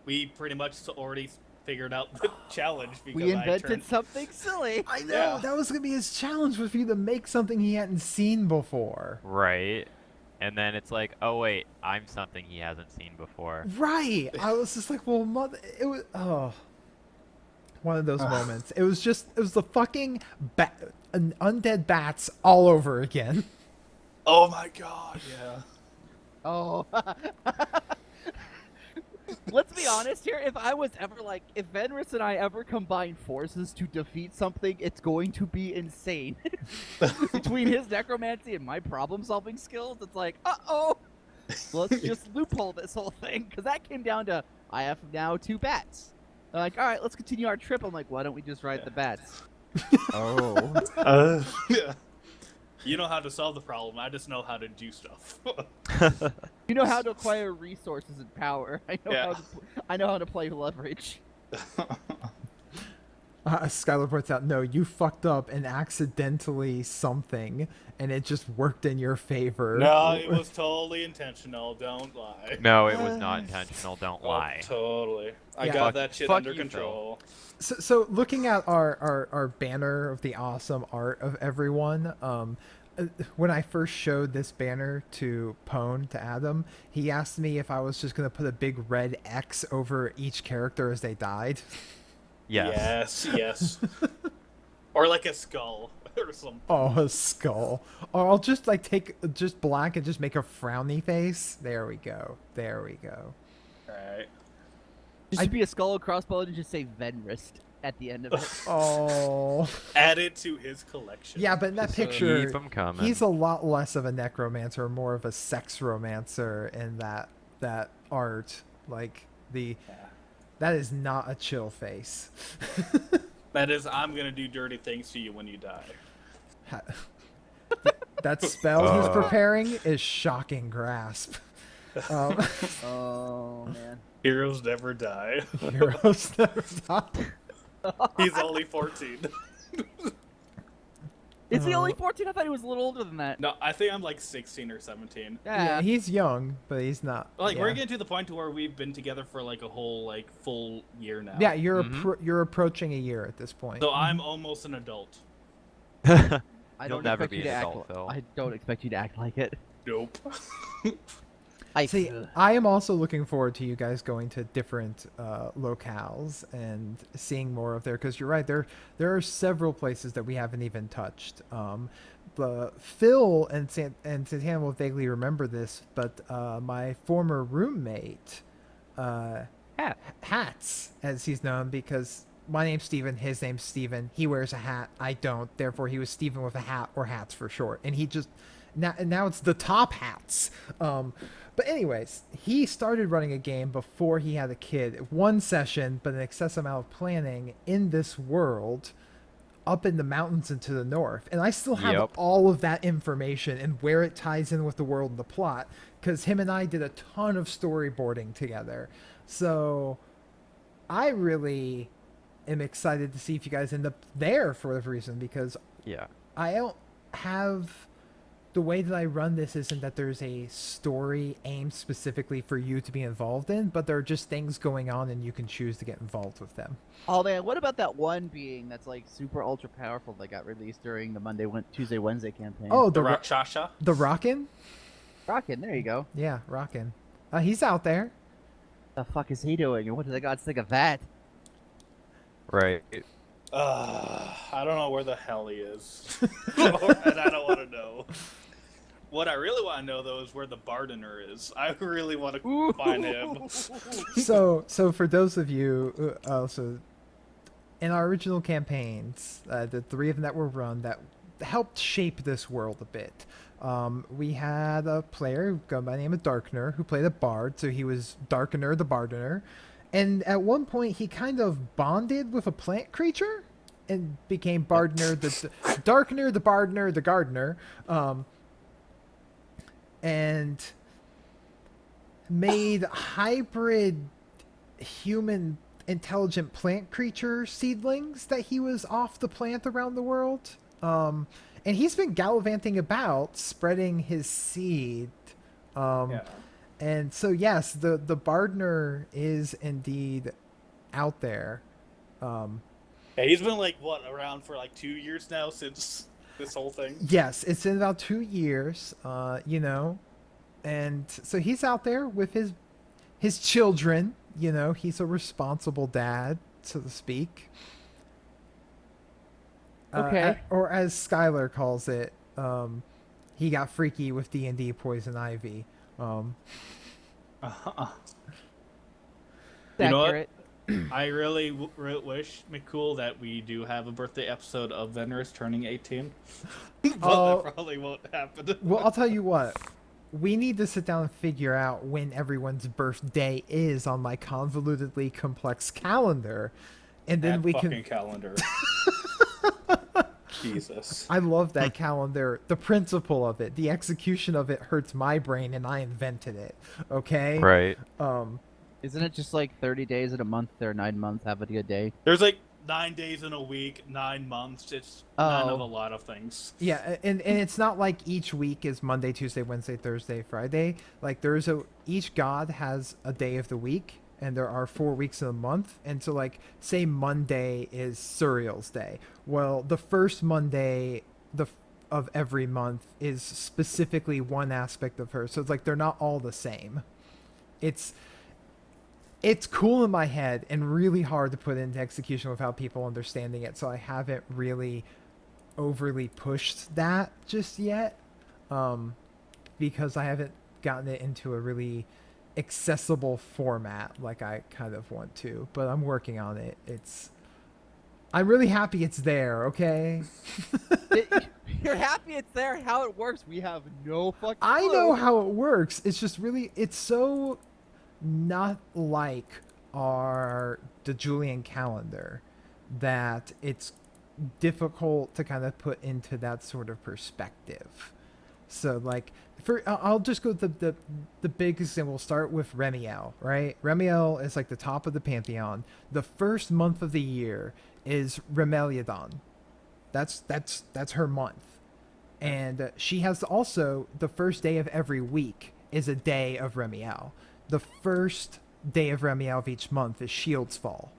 Speaker 3: we pretty much already figured out the challenge. Because
Speaker 2: We
Speaker 3: I
Speaker 2: invented
Speaker 3: turned...
Speaker 2: something silly.
Speaker 1: I know,
Speaker 3: Yeah.
Speaker 1: that was going to be his challenge, was for you to make something he hadn't seen before.
Speaker 4: Right. And then it's like, oh wait, I'm something he hasn't seen before.
Speaker 1: Right. I was just like, well, mother, it was, one of those moments. It was the fucking undead bats all over again.
Speaker 3: Oh my god, yeah.
Speaker 2: Oh. Let's be honest here. If I was ever like, if Venris and I ever combine forces to defeat something, it's going to be insane. Between his necromancy and my problem-solving skills, it's like, uh-oh. Let's just loophole this whole thing, because that came down to, I have now 2 bats. They're like, all right, let's continue our trip. I'm like, why don't we just ride the bats? Oh.
Speaker 3: Yeah. You know how to solve the problem. I just know how to do stuff.
Speaker 2: You know how to acquire resources and power.
Speaker 3: Yeah.
Speaker 2: I know how to play leverage.
Speaker 1: Skylar points out, no, you fucked up and accidentally something, and it just worked in your favor.
Speaker 3: No, it was totally intentional. Don't lie.
Speaker 4: No, it was not intentional. Don't
Speaker 3: Oh,
Speaker 4: lie.
Speaker 3: totally. I
Speaker 1: Yeah.
Speaker 3: got that shit
Speaker 4: Fuck
Speaker 3: under
Speaker 4: you, Phil.
Speaker 3: control.
Speaker 1: So looking at our banner of the awesome art of everyone, when I first showed this banner to Pone, to Adam, he asked me if I was just going to put a big red X over each character as they died.
Speaker 4: Yes.
Speaker 3: Yes. Or like a skull or something.
Speaker 1: Oh, a skull. Or I'll just like take just black and just make a frowny face. There we go. There we go.
Speaker 3: Right.
Speaker 2: Just be a skull and crossbow and just say Venrist at the end of it.
Speaker 1: Oh.
Speaker 3: Add it to his collection.
Speaker 1: Yeah, but in that
Speaker 3: Just,
Speaker 1: picture,
Speaker 4: Keep 'em coming.
Speaker 1: he's a lot less of a necromancer, more of a sex romancer in that art. Like that is not a chill face.
Speaker 3: That is, I'm gonna do dirty things to you when you die.
Speaker 1: That spell he's preparing is shocking grasp.
Speaker 2: Oh, man.
Speaker 3: Heroes never die.
Speaker 1: Heroes never die.
Speaker 3: He's only 14.
Speaker 2: Is he only 14? I thought he was a little older than that.
Speaker 3: No, I think I'm like 16 or 17.
Speaker 1: Yeah, he's young, but he's not.
Speaker 3: Like,
Speaker 1: yeah.
Speaker 3: we're getting to the point to where we've been together for like a whole like full year now.
Speaker 1: Yeah, you're approaching a year at this point.
Speaker 3: So I'm almost an adult.
Speaker 2: I
Speaker 4: You'll
Speaker 2: don't
Speaker 4: never
Speaker 2: expect
Speaker 4: be
Speaker 2: you
Speaker 4: an
Speaker 2: to
Speaker 4: adult,
Speaker 2: act.
Speaker 4: Phil.
Speaker 2: I don't expect you to act like it.
Speaker 3: Nope.
Speaker 1: See, I am also looking forward to you guys going to different locales and seeing more of there, because you're right, there are several places that we haven't even touched. Phil and Santana will vaguely remember this, but my former roommate, Hats, as he's known, because my name's Steven, his name's Steven, he wears a hat, I don't, therefore he was Steven with a hat, or Hats for short, and he just now it's the Top Hats. But anyways, he started running a game before he had a kid. One session, but an excessive amount of planning in this world up in the mountains and to the north. And I still have
Speaker 4: Yep.
Speaker 1: all of that information and where it ties in with the world and the plot, because him and I did a ton of storyboarding together. So I really am excited to see if you guys end up there for whatever reason, because
Speaker 4: Yeah.
Speaker 1: I don't have... The way that I run this isn't that there's a story aimed specifically for you to be involved in, but there are just things going on and you can choose to get involved with them.
Speaker 2: Oh man, what about that one being that's like super ultra powerful that got released during the Tuesday, Wednesday campaign?
Speaker 1: Oh,
Speaker 3: The
Speaker 1: the
Speaker 3: Rakshasha?
Speaker 1: the Rockin'?
Speaker 2: Rockin', there you go.
Speaker 1: Yeah, rocking. He's out there.
Speaker 2: The fuck is he doing? And what do the gods think of that?
Speaker 4: Right.
Speaker 3: I don't know where the hell he is, and I don't want to know. What I really want to know though is where the Bardener is. I really want to find him.
Speaker 1: So for those of you, so in our original campaigns, the 3 of them that were run that helped shape this world a bit. We had a player go by the name of Darkner who played a bard, so he was Darkener the Bardener. And at one point, he kind of bonded with a plant creature and became Bardener, the Darkener, the Bardener, the Gardener. And made hybrid human intelligent plant creature seedlings that he was off the plant around the world. And he's been gallivanting about spreading his seed.
Speaker 3: Yeah.
Speaker 1: And so yes, the Bardner is indeed out there.
Speaker 3: Yeah, he's been like around for like 2 years now since this whole thing.
Speaker 1: Yes, it's in about 2 years, you know. And so he's out there with his children, you know, he's a responsible dad, so to speak.
Speaker 2: Okay.
Speaker 1: Or as Skylar calls it, he got freaky with D&D Poison Ivy.
Speaker 3: Uh-huh.
Speaker 2: It's
Speaker 3: You know what?
Speaker 2: accurate.
Speaker 3: I really wish, McCool, that we do have a birthday episode of Venerus turning 18. But
Speaker 1: Oh.
Speaker 3: that probably won't happen.
Speaker 1: Well, I'll tell you what. We need to sit down and figure out when everyone's birthday is on my convolutedly complex calendar. And then
Speaker 3: That
Speaker 1: we
Speaker 3: fucking
Speaker 1: can...
Speaker 3: calendar. Jesus.
Speaker 1: I love that calendar. The principle of it, the execution of it hurts my brain, and I invented it. Okay?
Speaker 4: Right.
Speaker 2: Isn't it just like 30 days in a month or 9 months? Have a good day.
Speaker 3: There's like 9 days in a week, 9 months. It's none of
Speaker 2: Oh.
Speaker 3: a lot of things.
Speaker 1: Yeah, and it's not like each week is Monday, Tuesday, Wednesday, Thursday, Friday. Like each god has a day of the week, and there are 4 weeks in a month. And so like say Monday is Suriel's day. Well, the first Monday of every month is specifically one aspect of her. So it's like they're not all the same. It's cool in my head and really hard to put into execution without people understanding it. So I haven't really overly pushed that just yet, because I haven't gotten it into a really accessible format like I kind of want to. But I'm working on it. I'm really happy it's there. Okay.
Speaker 2: You're happy it's there. How it works, we have no fucking clue.
Speaker 1: I know how it works. It's just really, it's so not like the Julian calendar that it's difficult to kind of put into that sort of perspective. So like I'll just go the biggest thing. We'll start with Remiel, right? Remiel is like the top of the pantheon. The first month of the year is Remeliadon. That's her month. And she has also the first day of every week is a day of Remiel. The first day of Remiel of each month is Shield's Fall.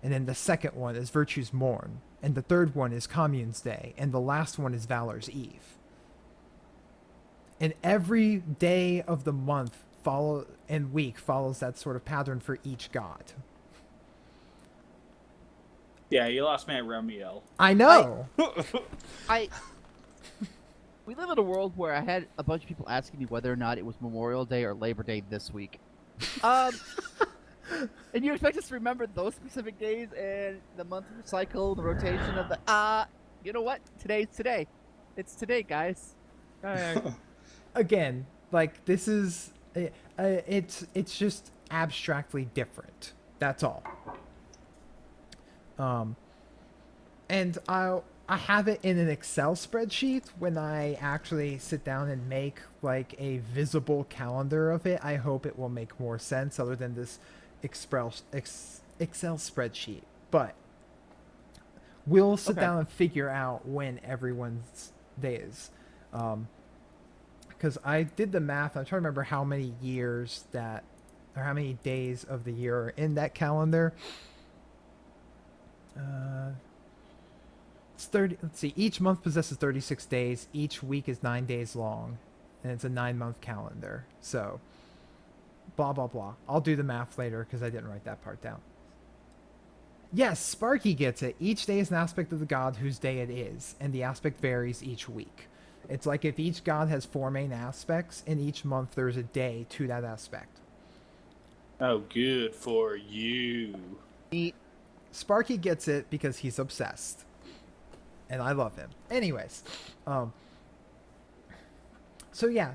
Speaker 1: And then the second one is Virtue's Morn. And the third one is Commune's Day. And the last one is Valor's Eve. And every day of the month week follows that sort of pattern for each god.
Speaker 3: Yeah, you lost me at Remiel.
Speaker 1: I know.
Speaker 2: We live in a world where I had a bunch of people asking me whether or not it was Memorial Day or Labor Day this week. And you expect us to remember those specific days and the monthly cycle, the rotation of the... you know what? Today's today. It's today, guys.
Speaker 1: Again, like this is... it's just abstractly different. That's all. And I have it in an Excel spreadsheet. When I actually sit down and make like a visible calendar of it, I hope it will make more sense other than this Excel spreadsheet. But we'll sit down and figure out when everyone's day is. Because I did the math. I'm trying to remember how many years or how many days of the year are in that calendar. It's 30. Let's see. Each month possesses 36 days. Each week is 9 days long, and it's a 9-month calendar. So, blah blah blah. I'll do the math later because I didn't write that part down. Yes, Sparky gets it. Each day is an aspect of the god whose day it is, and the aspect varies each week. It's like if each god has 4 main aspects, in each month there's a day to that aspect.
Speaker 3: Oh, good for you.
Speaker 2: Neat.
Speaker 1: Sparky gets it because he's obsessed. And I love him. Anyways, so yeah,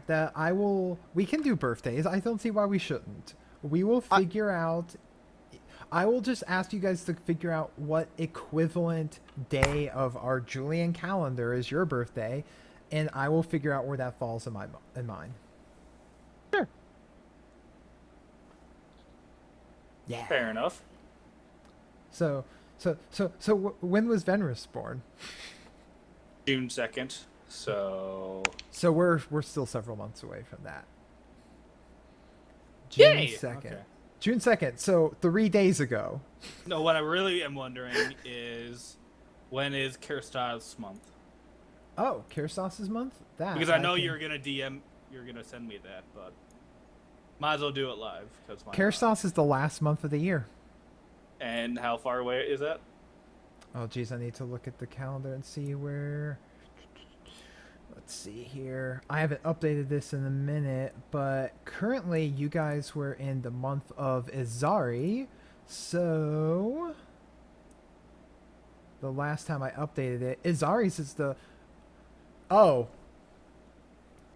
Speaker 1: we can do birthdays. I don't see why we shouldn't. We will figure out. I will just ask you guys to figure out what equivalent day of our Julian calendar is your birthday, and I will figure out where that falls in mine.
Speaker 2: Sure.
Speaker 1: Yeah.
Speaker 3: Fair enough.
Speaker 1: So when was Venrus born?
Speaker 3: June 2nd. So
Speaker 1: we're still several months away from that. June
Speaker 3: Yay!
Speaker 1: 2nd.
Speaker 3: Okay.
Speaker 1: June 2nd. So 3 days ago.
Speaker 3: No, what I really am wondering is when is Kirstar's month?
Speaker 1: Oh, Kirstos' month? That
Speaker 3: Because I know you're gonna send me that, but might as well do it live. Because
Speaker 1: Kirstos is the last month of the year.
Speaker 3: And how far away is that?
Speaker 1: Oh, geez, I need to look at the calendar and see where. Let's see here. I haven't updated this in a minute, but currently you guys were in the month of Izari, so the last time I updated it, Izari's is the. Oh.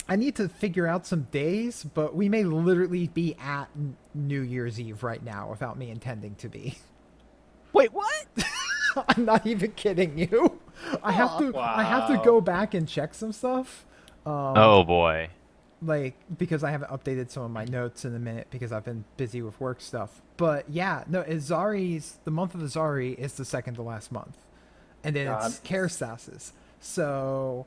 Speaker 1: I need to figure out some days, but we may literally be at New Year's Eve right now without me intending to be.
Speaker 2: Wait, what?
Speaker 1: I'm not even kidding you. I have to go back and check some stuff.
Speaker 4: Oh boy.
Speaker 1: Like, because I haven't updated some of my notes in a minute because I've been busy with work stuff. But yeah, no, the month of Izari is the second to last month. And then it's Kerstas's. So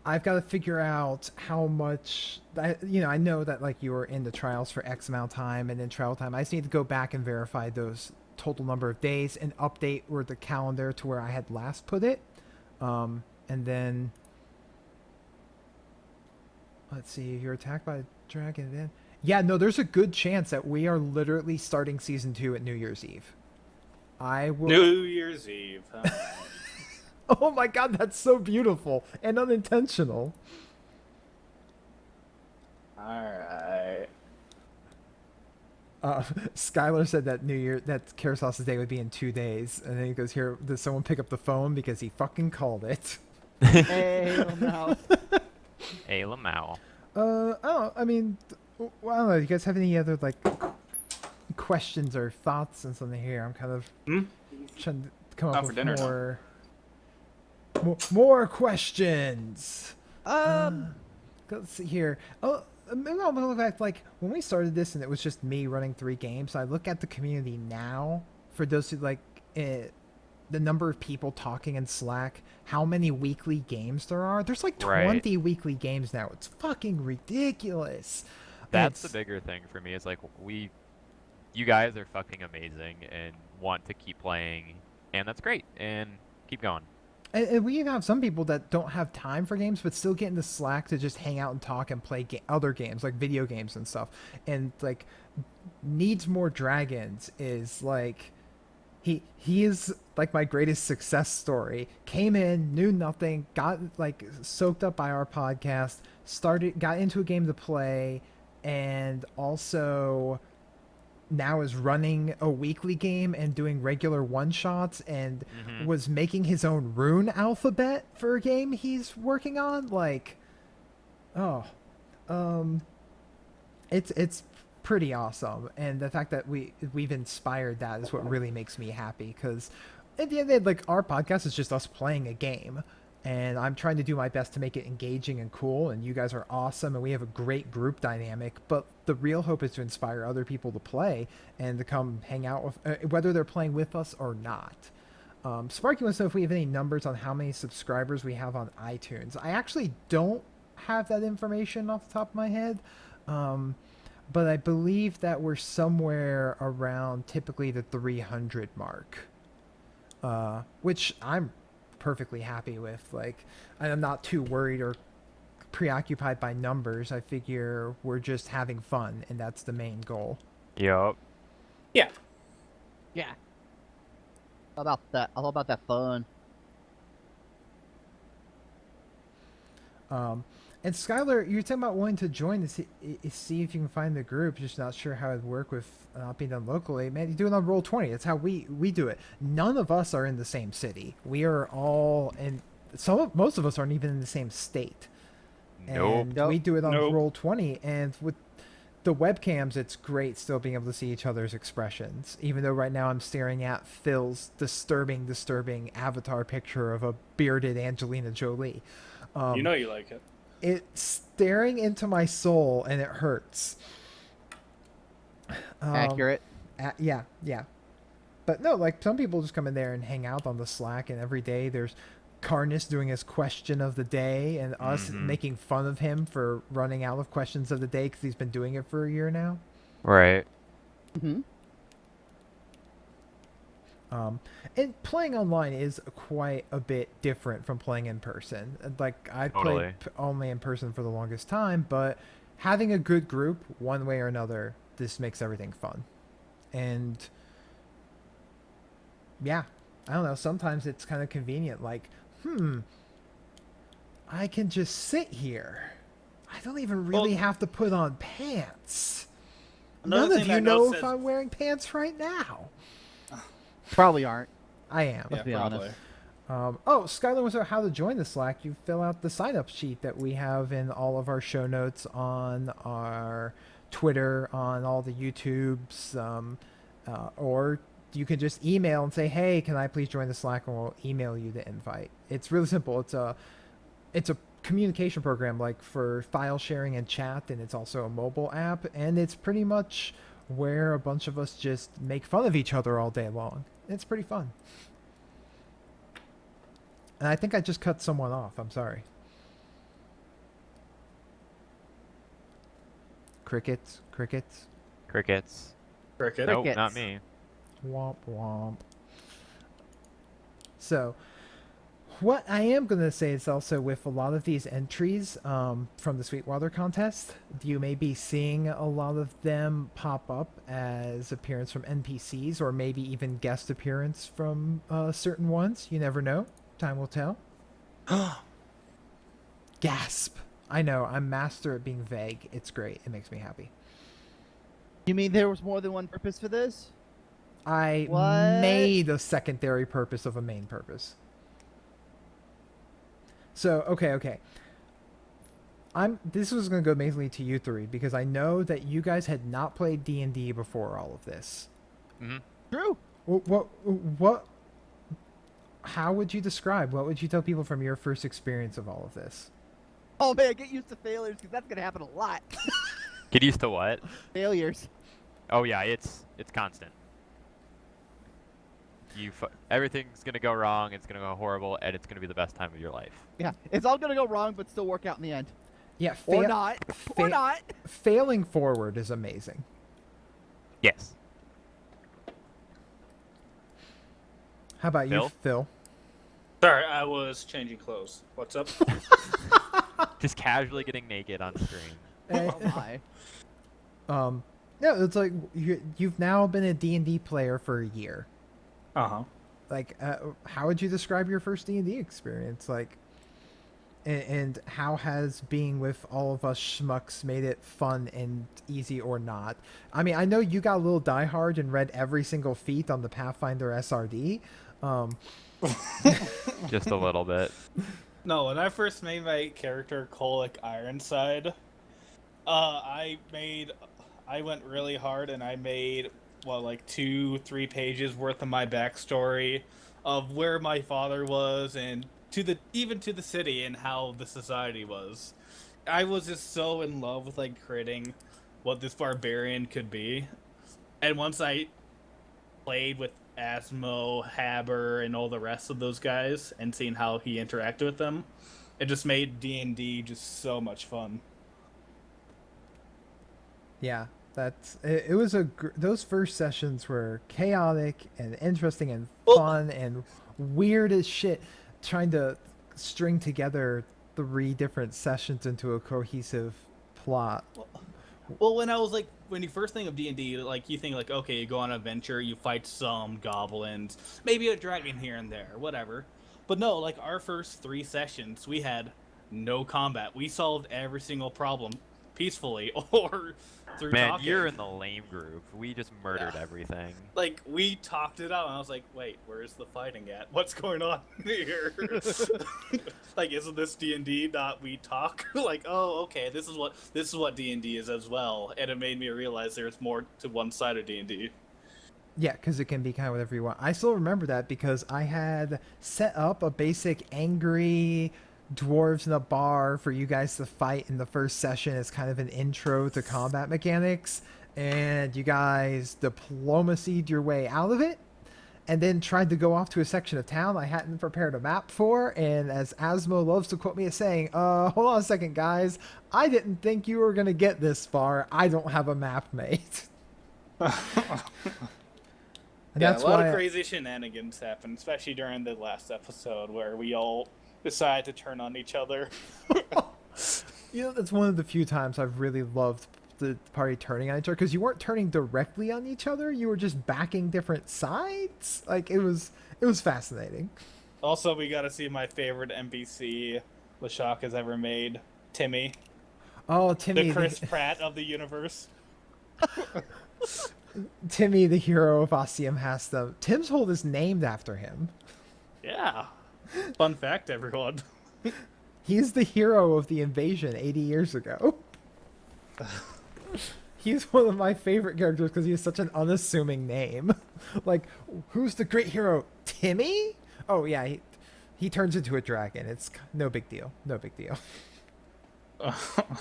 Speaker 1: I've got to figure out how much, I know that like you were in the trials for X amount of time and then trial time. I just need to go back and verify those total number of days and update or the calendar to where I had last put it. And then let's see, you're attacked by a dragon then. Yeah, no, there's a good chance that we are literally starting season 2 at New Year's Eve. I will.
Speaker 3: New Year's Eve. Huh?
Speaker 1: Oh my god, that's so beautiful and unintentional.
Speaker 3: Alright.
Speaker 1: Skylar said that that Karasos's day would be in 2 days, and then he goes, "Here, does someone pick up the phone because he fucking called it?"
Speaker 2: Hey, no.
Speaker 4: Hey, Lamau.
Speaker 1: I mean, I don't know. Do you guys have any other like questions or thoughts on something here? I'm kind of trying to come up
Speaker 3: Not for
Speaker 1: with
Speaker 3: dinner,
Speaker 1: more questions.
Speaker 2: Um,
Speaker 1: Let's see here. Oh, maybe I'll look back, like, when we started this and it was just me running 3 games, I look at the community now, for those who, like, the number of people talking in Slack, how many weekly games there are. There's, like, 20 weekly games now. It's fucking ridiculous.
Speaker 4: That's the bigger thing for me, is, like, you guys are fucking amazing and want to keep playing, and that's great, and keep going.
Speaker 1: And we even have some people that don't have time for games, but still get into Slack to just hang out and talk and play other games, like video games and stuff. And like, Needs More Dragons is like, he is like my greatest success story. Came in, knew nothing, got like soaked up by our podcast, got into a game to play, and also now is running a weekly game and doing regular one-shots and was making his own rune alphabet for a game he's working on. Like, it's pretty awesome. And the fact that we've inspired that is what really makes me happy, because at the end of the day, like, our podcast is just us playing a game, and I'm trying to do my best to make it engaging and cool, and you guys are awesome, and we have a great group dynamic, but the real hope is to inspire other people to play and to come hang out with, whether they're playing with us or not. Sparky wants to know if we have any numbers on how many subscribers we have on iTunes. I actually don't have that information off the top of my head, but I believe that we're somewhere around typically the 300 mark, which I'm perfectly happy with. Like, I'm not too worried or preoccupied by numbers. I figure we're just having fun, and that's the main goal.
Speaker 4: Yup.
Speaker 3: Yeah.
Speaker 2: Yeah. All about that. All about that fun.
Speaker 1: And Skylar, you're talking about wanting to join to see if you can find the group. Just not sure how it'd work with not being done locally. Man, you do it on Roll20. That's how we do it. None of us are in the same city. We are all in. Most of us aren't even in the same state.
Speaker 4: Nope.
Speaker 1: And we do it on
Speaker 3: Nope.
Speaker 1: Roll20, and with the webcams, it's great still being able to see each other's expressions. Even though right now I'm staring at Phil's disturbing avatar picture of a bearded Angelina Jolie.
Speaker 3: You know you like it.
Speaker 1: It's staring into my soul, and it hurts.
Speaker 2: Accurate.
Speaker 1: Yeah. But no, like some people just come in there and hang out on the Slack, and every day there's Carnus doing his question of the day, and us making fun of him for running out of questions of the day because he's been doing it for a year now.
Speaker 4: Right.
Speaker 2: Mm-hmm.
Speaker 1: And playing online is quite a bit different from playing in person. Like I
Speaker 4: Totally.
Speaker 1: played only in person for the longest time, but having a good group, one way or another, this makes everything fun. And yeah, I don't know. Sometimes it's kind of convenient. Like, I can just sit here. I don't even really
Speaker 3: Well-
Speaker 1: have to put on pants.
Speaker 3: Another
Speaker 1: None of
Speaker 3: thing
Speaker 1: you
Speaker 3: I
Speaker 1: know
Speaker 3: noticed
Speaker 1: if
Speaker 3: is-
Speaker 1: I'm wearing pants right now.
Speaker 2: Probably aren't.
Speaker 1: I am.
Speaker 2: Let's be honest.
Speaker 1: Skylar was how to join the Slack. You fill out the sign up sheet that we have in all of our show notes on our Twitter, on all the YouTubes, or you can just email and say, "Hey, can I please join the Slack?" and we'll email you the invite. It's really simple. It's a communication program like for file sharing and chat, and it's also a mobile app, and it's pretty much where a bunch of us just make fun of each other all day long. It's pretty fun. And I think I just cut someone off. I'm sorry. Crickets.
Speaker 4: Crickets.
Speaker 3: Cricket.
Speaker 4: Nope,
Speaker 2: Crickets.
Speaker 4: not me.
Speaker 1: Womp womp. So, what I am going to say is also with a lot of these entries from the Sweetwater contest, you may be seeing a lot of them pop up as appearance from NPCs or maybe even guest appearance from certain ones. You never know. Time will tell. Gasp. I know, I'm master at being vague. It's great. It makes me happy.
Speaker 2: You mean there was more than one purpose for this?
Speaker 1: I
Speaker 2: What?
Speaker 1: made a secondary purpose of a main purpose. So, okay. This was going to go mainly to you three because I know that you guys had not played D&D before all of this.
Speaker 4: Hmm.
Speaker 2: True.
Speaker 1: What how would you describe, what would you tell people from your first experience of all of this?
Speaker 2: Oh man, get used to failures because that's gonna happen a lot.
Speaker 4: Get used to what?
Speaker 2: Failures.
Speaker 4: Oh yeah, it's constant. Everything's gonna go wrong. It's gonna go horrible, and it's gonna be the best time of your life.
Speaker 2: Yeah, it's all gonna go wrong, but still work out in the end.
Speaker 1: Yeah,
Speaker 2: Or not. Or not.
Speaker 1: Failing forward is amazing.
Speaker 4: Yes.
Speaker 1: How about you,
Speaker 4: Phil?
Speaker 1: Phil?
Speaker 3: Sorry, I was changing clothes. What's up?
Speaker 4: Just casually getting naked on screen.
Speaker 2: Oh my.
Speaker 1: Yeah, it's like you've now been a D&D player for a year.
Speaker 3: Uh-huh.
Speaker 1: Like, how would you describe your first D&D experience? Like, and how has being with all of us schmucks made it fun and easy or not? I mean, I know you got a little diehard and read every single feat on the Pathfinder SRD.
Speaker 4: Just a little bit.
Speaker 3: No, when I first made my character Kolic Ironside, I went really hard and I made, like 2-3 pages worth of my backstory of where my father was and even to the city and how the society was. I was just so in love with like creating what this barbarian could be. And once I played with Asmo, Haber, and all the rest of those guys and seeing how he interacted with them, it just made D&D just so much fun.
Speaker 1: Yeah, it was those first sessions were chaotic and interesting and fun and weird as shit, trying to string together 3 different sessions into a cohesive plot.
Speaker 3: Well, when you first think of D&D, like you think like, okay, you go on an adventure, you fight some goblins, maybe a dragon here and there, whatever. But no, like our first 3 sessions, we had no combat. We solved every single problem peacefully or through
Speaker 4: Man,
Speaker 3: talking.
Speaker 4: you're in the lame group. We just murdered
Speaker 3: Yeah.
Speaker 4: everything.
Speaker 3: Like we talked it out, and I was like, "Wait, where's the fighting at? What's going on here? Like, isn't this D&D? Not we talk? Like, oh, okay, this is what D&D is as well." And it made me realize there's more to one side of D&D.
Speaker 1: Yeah, because it can be kind of whatever you want. I still remember that because I had set up a basic angry dwarves in a bar for you guys to fight in the first session as kind of an intro to combat mechanics, and you guys diplomacied your way out of it, and then tried to go off to a section of town I hadn't prepared a map for, and as Asmo loves to quote me as saying, hold on a second, guys, I didn't think you were going to get this far. I don't have a map made. And
Speaker 3: Yeah,
Speaker 1: that's
Speaker 3: a lot
Speaker 1: why
Speaker 3: of crazy shenanigans happened, especially during the last episode where we all decided to turn on each other.
Speaker 1: that's one of the few times I've really loved the party turning on each other, because you weren't turning directly on each other, you were just backing different sides. Like it was fascinating.
Speaker 3: Also, we got to see my favorite NPC Lashak has ever made, Timmy,
Speaker 1: Oh, Timmy,
Speaker 3: the Chris Pratt of the universe.
Speaker 1: Timmy, the hero of Ostium Hastem. Tim's Hold is named after him.
Speaker 3: Yeah. Fun fact, everyone.
Speaker 1: He's the hero of the invasion 80 years ago. He's one of my favorite characters because he has such an unassuming name. Like, who's the great hero? Timmy? Oh, yeah, he turns into a dragon. It's no big deal. No big deal.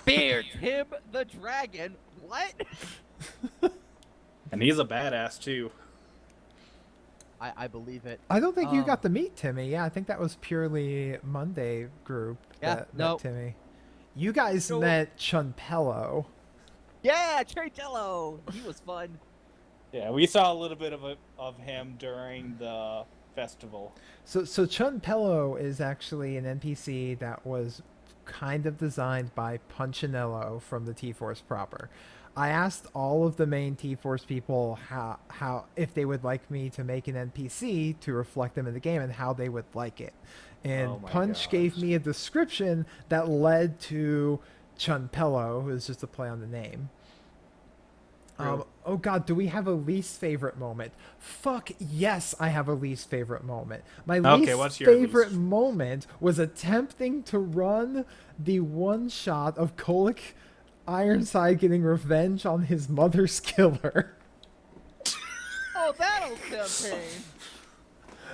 Speaker 2: Beard Tim the Dragon. What?
Speaker 3: And he's a badass, too.
Speaker 2: I believe it.
Speaker 1: I don't think you got to meet Timmy. Yeah, I think that was purely Monday group
Speaker 2: Yeah,
Speaker 1: that
Speaker 2: no.
Speaker 1: met Timmy. You guys
Speaker 2: No.
Speaker 1: met Chunpello.
Speaker 2: Yeah, Cherry Jello. He was fun.
Speaker 3: Yeah, we saw a little bit of him during the festival.
Speaker 1: So Chunpello is actually an NPC that was kind of designed by Punchinello from the TForce proper. I asked all of the main TForce people how if they would like me to make an NPC to reflect them in the game and how they would like it. And
Speaker 3: Oh my
Speaker 1: Punch
Speaker 3: gosh.
Speaker 1: gave me a description that led to Chunpello, who is just a play on the name. Oh god, do we have a least favorite moment? Fuck yes, I have a least favorite moment. My
Speaker 3: Okay,
Speaker 1: least
Speaker 3: what's your
Speaker 1: favorite
Speaker 3: least?
Speaker 1: moment was attempting to run the one shot of Kolick Ironside getting revenge on his mother's killer.
Speaker 2: Oh, that old campaign.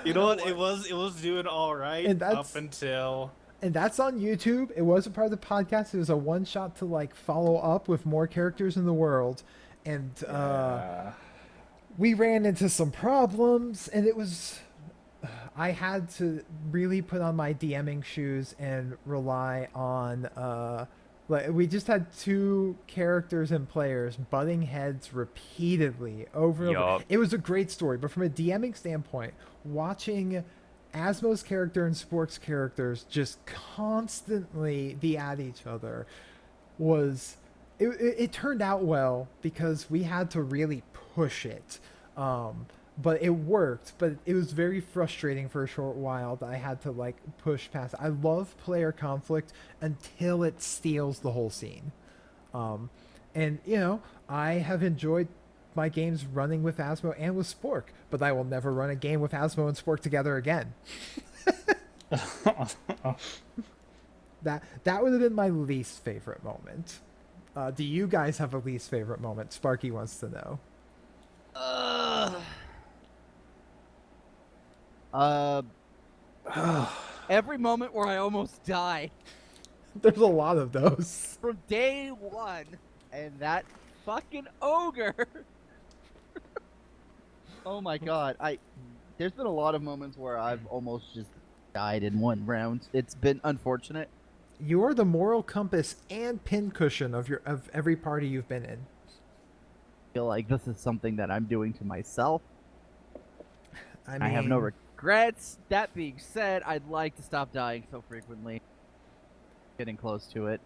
Speaker 3: You know what? It was doing all right
Speaker 1: And that's-
Speaker 3: up until
Speaker 1: And that's on YouTube. It wasn't part of the podcast. It was a one shot to like follow up with more characters in the world. And we ran into some problems, and it was I had to really put on my DMing shoes and rely on like we just had 2 characters and players butting heads repeatedly over and over.
Speaker 4: Yup.
Speaker 1: It was a great story, but from a DMing standpoint, watching Asmo's character and Spork's characters just constantly be at each other was it turned out well because we had to really push it, but it worked. But it was very frustrating for a short while that I had to like push past. I love player conflict until it steals the whole scene, and I have enjoyed my games running with Asmo and with Spork, but I will never run a game with Asmo and Spork together again. That would have been my least favorite moment. Do you guys have a least favorite moment? Sparky wants to know.
Speaker 2: Every moment where I almost die
Speaker 1: There's a lot of those.
Speaker 2: from day one, and that fucking ogre. Oh my god, there's been a lot of moments where I've almost just died in one round. It's been unfortunate.
Speaker 1: You're the moral compass and pincushion of every party you've been in.
Speaker 2: I feel like this is something that I'm doing to myself.
Speaker 1: I mean,
Speaker 2: I have no regrets. That being said, I'd like to stop dying so frequently. getting close to it.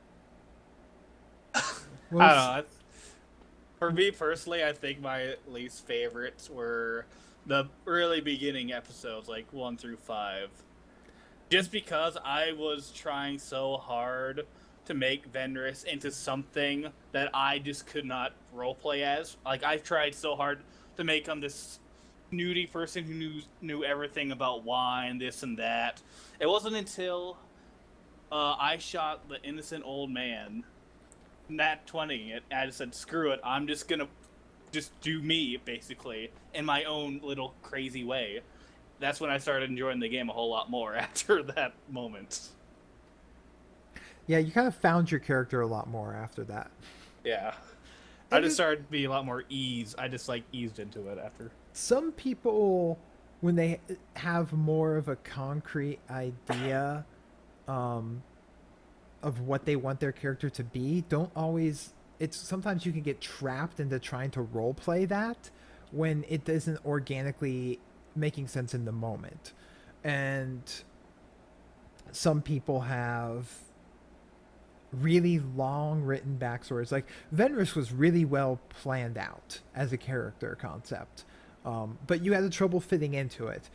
Speaker 1: Well,
Speaker 3: I don't know. For me personally, I think my least favorites were the really beginning episodes, like 1 through 5. Just because I was trying so hard to make Venress into something that I just could not roleplay as. Like, I tried so hard to make him this snooty person who knew everything about wine, this and that. It wasn't until I shot the innocent old man, nat 20 it, I just said, screw it, I'm just gonna just do me, basically, in my own little crazy way. That's when I started enjoying the game a whole lot more after that moment.
Speaker 1: yeah, you kind of found your character a lot more after that.
Speaker 3: Yeah.
Speaker 1: And
Speaker 3: I just started to be a lot more ease. I just, like, eased into it after.
Speaker 1: some people, when they have more of a concrete idea of what they want their character to be, don't always. It's sometimes you can get trapped into trying to role play that when it isn't organically making sense in the moment. And some people have really long written backstories. Like Venrus was really well planned out as a character concept, but you had the trouble fitting into it.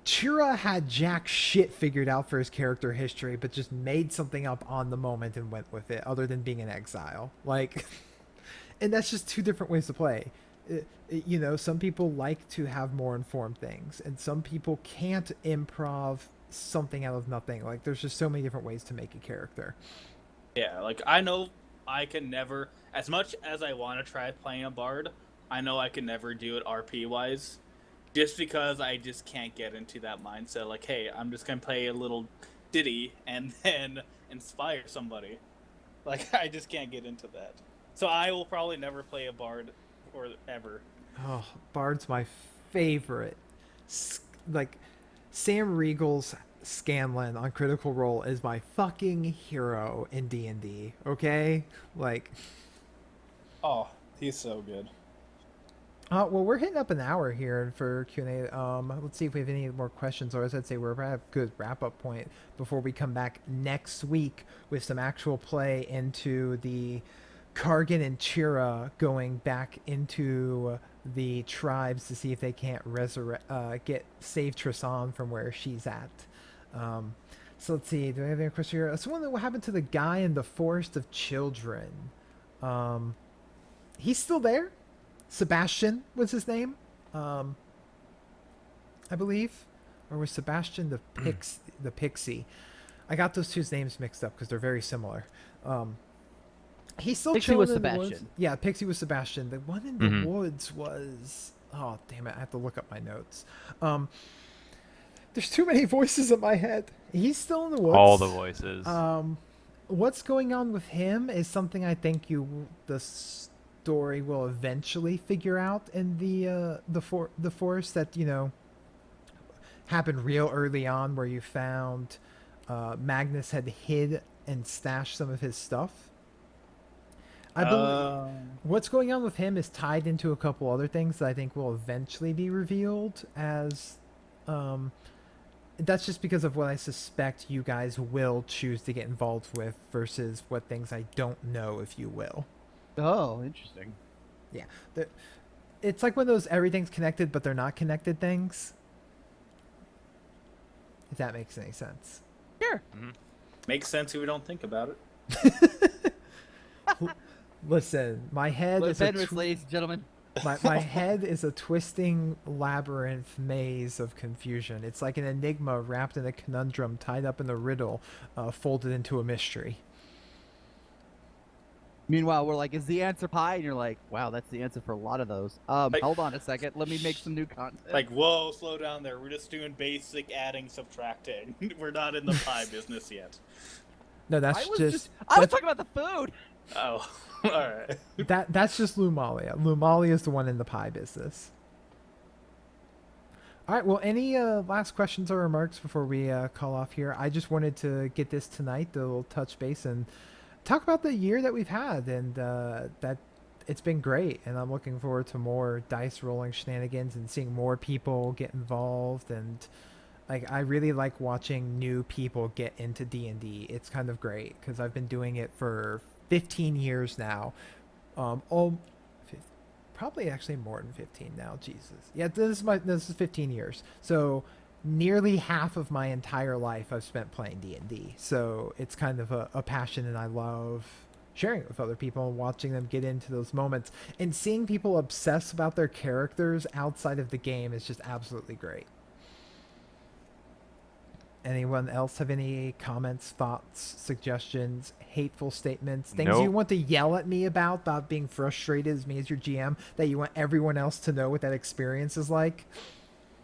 Speaker 1: Chira had jack shit figured out for his character history, but just made something up on the moment and went with it, other than being in exile. Like, and that's just two different ways to play. You know, some people like to have more informed things, and some people can't improv something out of nothing. Like, there's just so many different ways to make a character.
Speaker 3: Yeah, like, I know I can never, as much as I want to try playing a bard, I know I can never do it RP-wise. Just because I just can't get into that mindset. Like, hey, I'm just going to play a little ditty and then inspire somebody. Like, I just can't get into that. So I will probably never play a bard or ever.
Speaker 1: Oh, Bard's my favorite. Like, Sam Riegel's Scanlan on Critical Role is my fucking hero in D&D, okay? Like...
Speaker 3: Oh, he's so good.
Speaker 1: Well, we're hitting up an hour here for Q&A. Let's see if we have any more questions. Or as I'd say, we're at a good wrap-up point before we come back next week with some actual play into the Kargan and Chira going back into the tribes to see if they can't save Trisan from where she's at. So let's see. Do I have any question here? So what happened to the guy in the Forest of Children? He's still there? Sebastian was his name, I believe, or was Sebastian the pixie? I got those two names mixed up because they're very similar. He's still
Speaker 2: Pixie
Speaker 1: chilling
Speaker 2: was
Speaker 1: in the woods.
Speaker 2: Sebastian.
Speaker 1: Yeah, Pixie was Sebastian. The one in the woods was, oh damn it! I have to look up my notes. There's too many voices in my head. He's still in the woods.
Speaker 4: All the voices.
Speaker 1: What's going on with him is something I think the story will eventually figure out in the forest that, you know, happened real early on, where you found Magnus had hid and stashed some of his stuff. I believe what's going on with him is tied into a couple other things that I think will eventually be revealed as that's just because of what I suspect you guys will choose to get involved with versus what things I don't know if you will.
Speaker 2: Oh, interesting.
Speaker 1: Yeah. It's like one of those everything's connected but they're not connected things. If that makes any sense.
Speaker 2: Sure.
Speaker 3: Makes sense if we don't think about it.
Speaker 1: Listen, my head is
Speaker 2: Fenris, ladies and gentlemen.
Speaker 1: my head is a twisting labyrinth maze of confusion. It's like an enigma wrapped in a conundrum, tied up in a riddle, folded into a mystery.
Speaker 2: Meanwhile, we're like, is the answer pie? And you're like, wow, that's the answer for a lot of those. Hold on a second. Let me make some new content.
Speaker 3: Like, whoa, slow down there. We're just doing basic adding, subtracting. We're not in the pie business yet.
Speaker 1: No, that's
Speaker 2: I was
Speaker 1: just
Speaker 2: talking about the food.
Speaker 3: Oh, all right.
Speaker 1: that's just Lumalia. Lumalia is the one in the pie business. All right. Well, any last questions or remarks before we call off here? I just wanted to get this tonight, a little touch base, and talk about the year that we've had, and that it's been great. And I'm looking forward to more dice rolling shenanigans and seeing more people get involved. And Like I really like watching new people get into D&D. It's kind of great because I've been doing it for 15 years now. All probably actually more than 15 now. Jesus. Yeah, this is 15 years. So nearly half of my entire life I've spent playing D&D. So it's kind of a passion, and I love sharing it with other people and watching them get into those moments, and seeing people obsess about their characters outside of the game is just absolutely great. Anyone else have any comments, thoughts, suggestions, hateful statements, things you
Speaker 4: Nope.
Speaker 1: want to yell at me about being frustrated as me as your GM, that you want everyone else to know what that experience is like?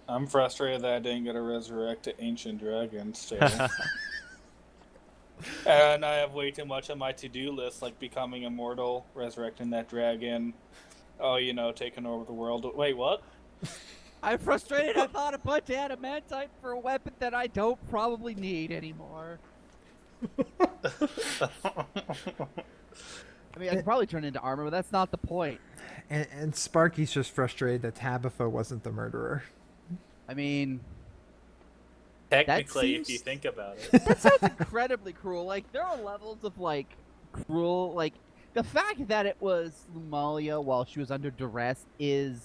Speaker 3: I'm frustrated that I didn't get to resurrect ancient dragons still. And I have way too much on my to-do list, like becoming immortal, resurrecting that dragon, taking over the world. Wait, what?
Speaker 2: I'm frustrated. I thought a bunch of adamantite for a weapon that I don't probably need anymore. I mean, I could probably turn into armor, but that's not the point.
Speaker 1: And Sparky's just frustrated that Tabitha wasn't the murderer.
Speaker 2: I mean,
Speaker 3: Technically, if
Speaker 2: seems-
Speaker 3: you think about it.
Speaker 2: that sounds incredibly cruel. Like, there are levels of, like, cruel. Like, the fact that it was Lumalia while she was under duress is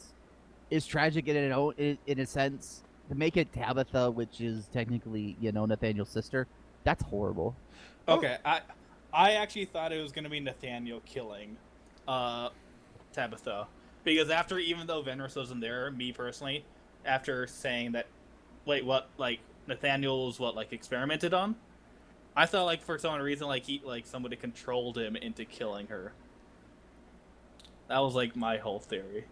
Speaker 2: tragic in a sense. To make it Tabitha, which is technically, Nathaniel's sister, that's horrible.
Speaker 3: Okay, I actually thought it was going to be Nathaniel killing Tabitha. Because even though Venrus wasn't there, me personally, after saying that, wait, what, like, Nathaniel was experimented on? I thought, like, for some reason, somebody controlled him into killing her. That was, like, my whole theory.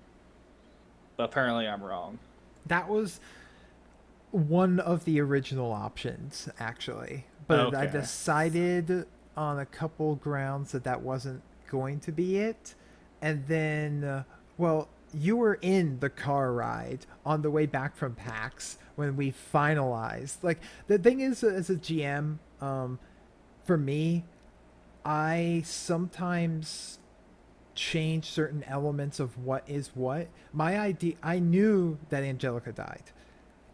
Speaker 3: But apparently I'm wrong.
Speaker 1: That was one of the original options, actually. But I
Speaker 3: Okay.
Speaker 1: decided on a couple grounds that wasn't going to be it. And then, you were in the car ride on the way back from PAX when we finalized. Like, the thing is, as a GM, for me, I sometimes change certain elements of what is what. My idea, I knew that Angelica died.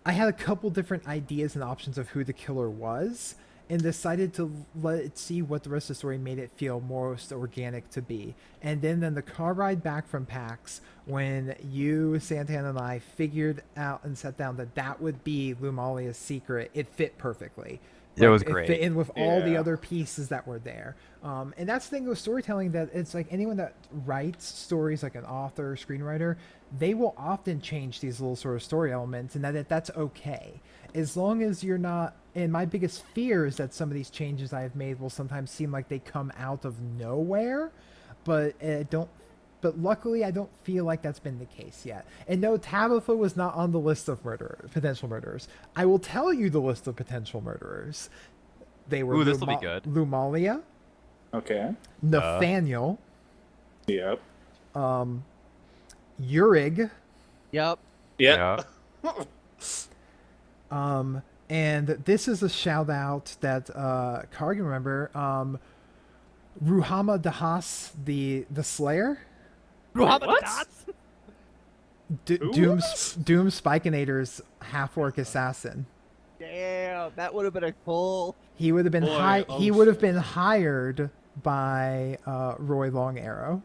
Speaker 1: I had a couple different ideas and options of who the killer was, and decided to let it see what the rest of the story made it feel most organic to be. And then the car ride back from PAX, when you, Santana, and I figured out and sat down that would be Lumalia's secret, it fit perfectly.
Speaker 4: It was
Speaker 1: It
Speaker 4: great.
Speaker 1: fit in with all the
Speaker 3: Yeah.
Speaker 1: other pieces that were there. And that's the thing with storytelling, that it's like anyone that writes stories, like an author, screenwriter, they will often change these little sort of story elements, and that's okay. As long as you're not, and my biggest fear is that some of these changes I have made will sometimes seem like they come out of nowhere, but but luckily I don't feel like that's been the case yet. And no, Tabitha was not on the list of potential murderers. I will tell you the list of potential murderers. They were
Speaker 4: Ooh, this'll be good.
Speaker 1: Lumalia,
Speaker 3: Okay.
Speaker 1: Nathaniel,
Speaker 3: Yep.
Speaker 1: Yurig,
Speaker 2: Yep.
Speaker 3: Yeah.
Speaker 1: and this is a shout out that Kargan remember. Ruhama Dahas, the Slayer,
Speaker 3: What? Who?
Speaker 1: Doom Spikeinator's half-orc assassin.
Speaker 2: Damn, that would have been a cool.
Speaker 1: He would have been
Speaker 3: Boy,
Speaker 1: he
Speaker 3: oh
Speaker 1: would have
Speaker 3: shit.
Speaker 1: been hired by Roy Long Arrow.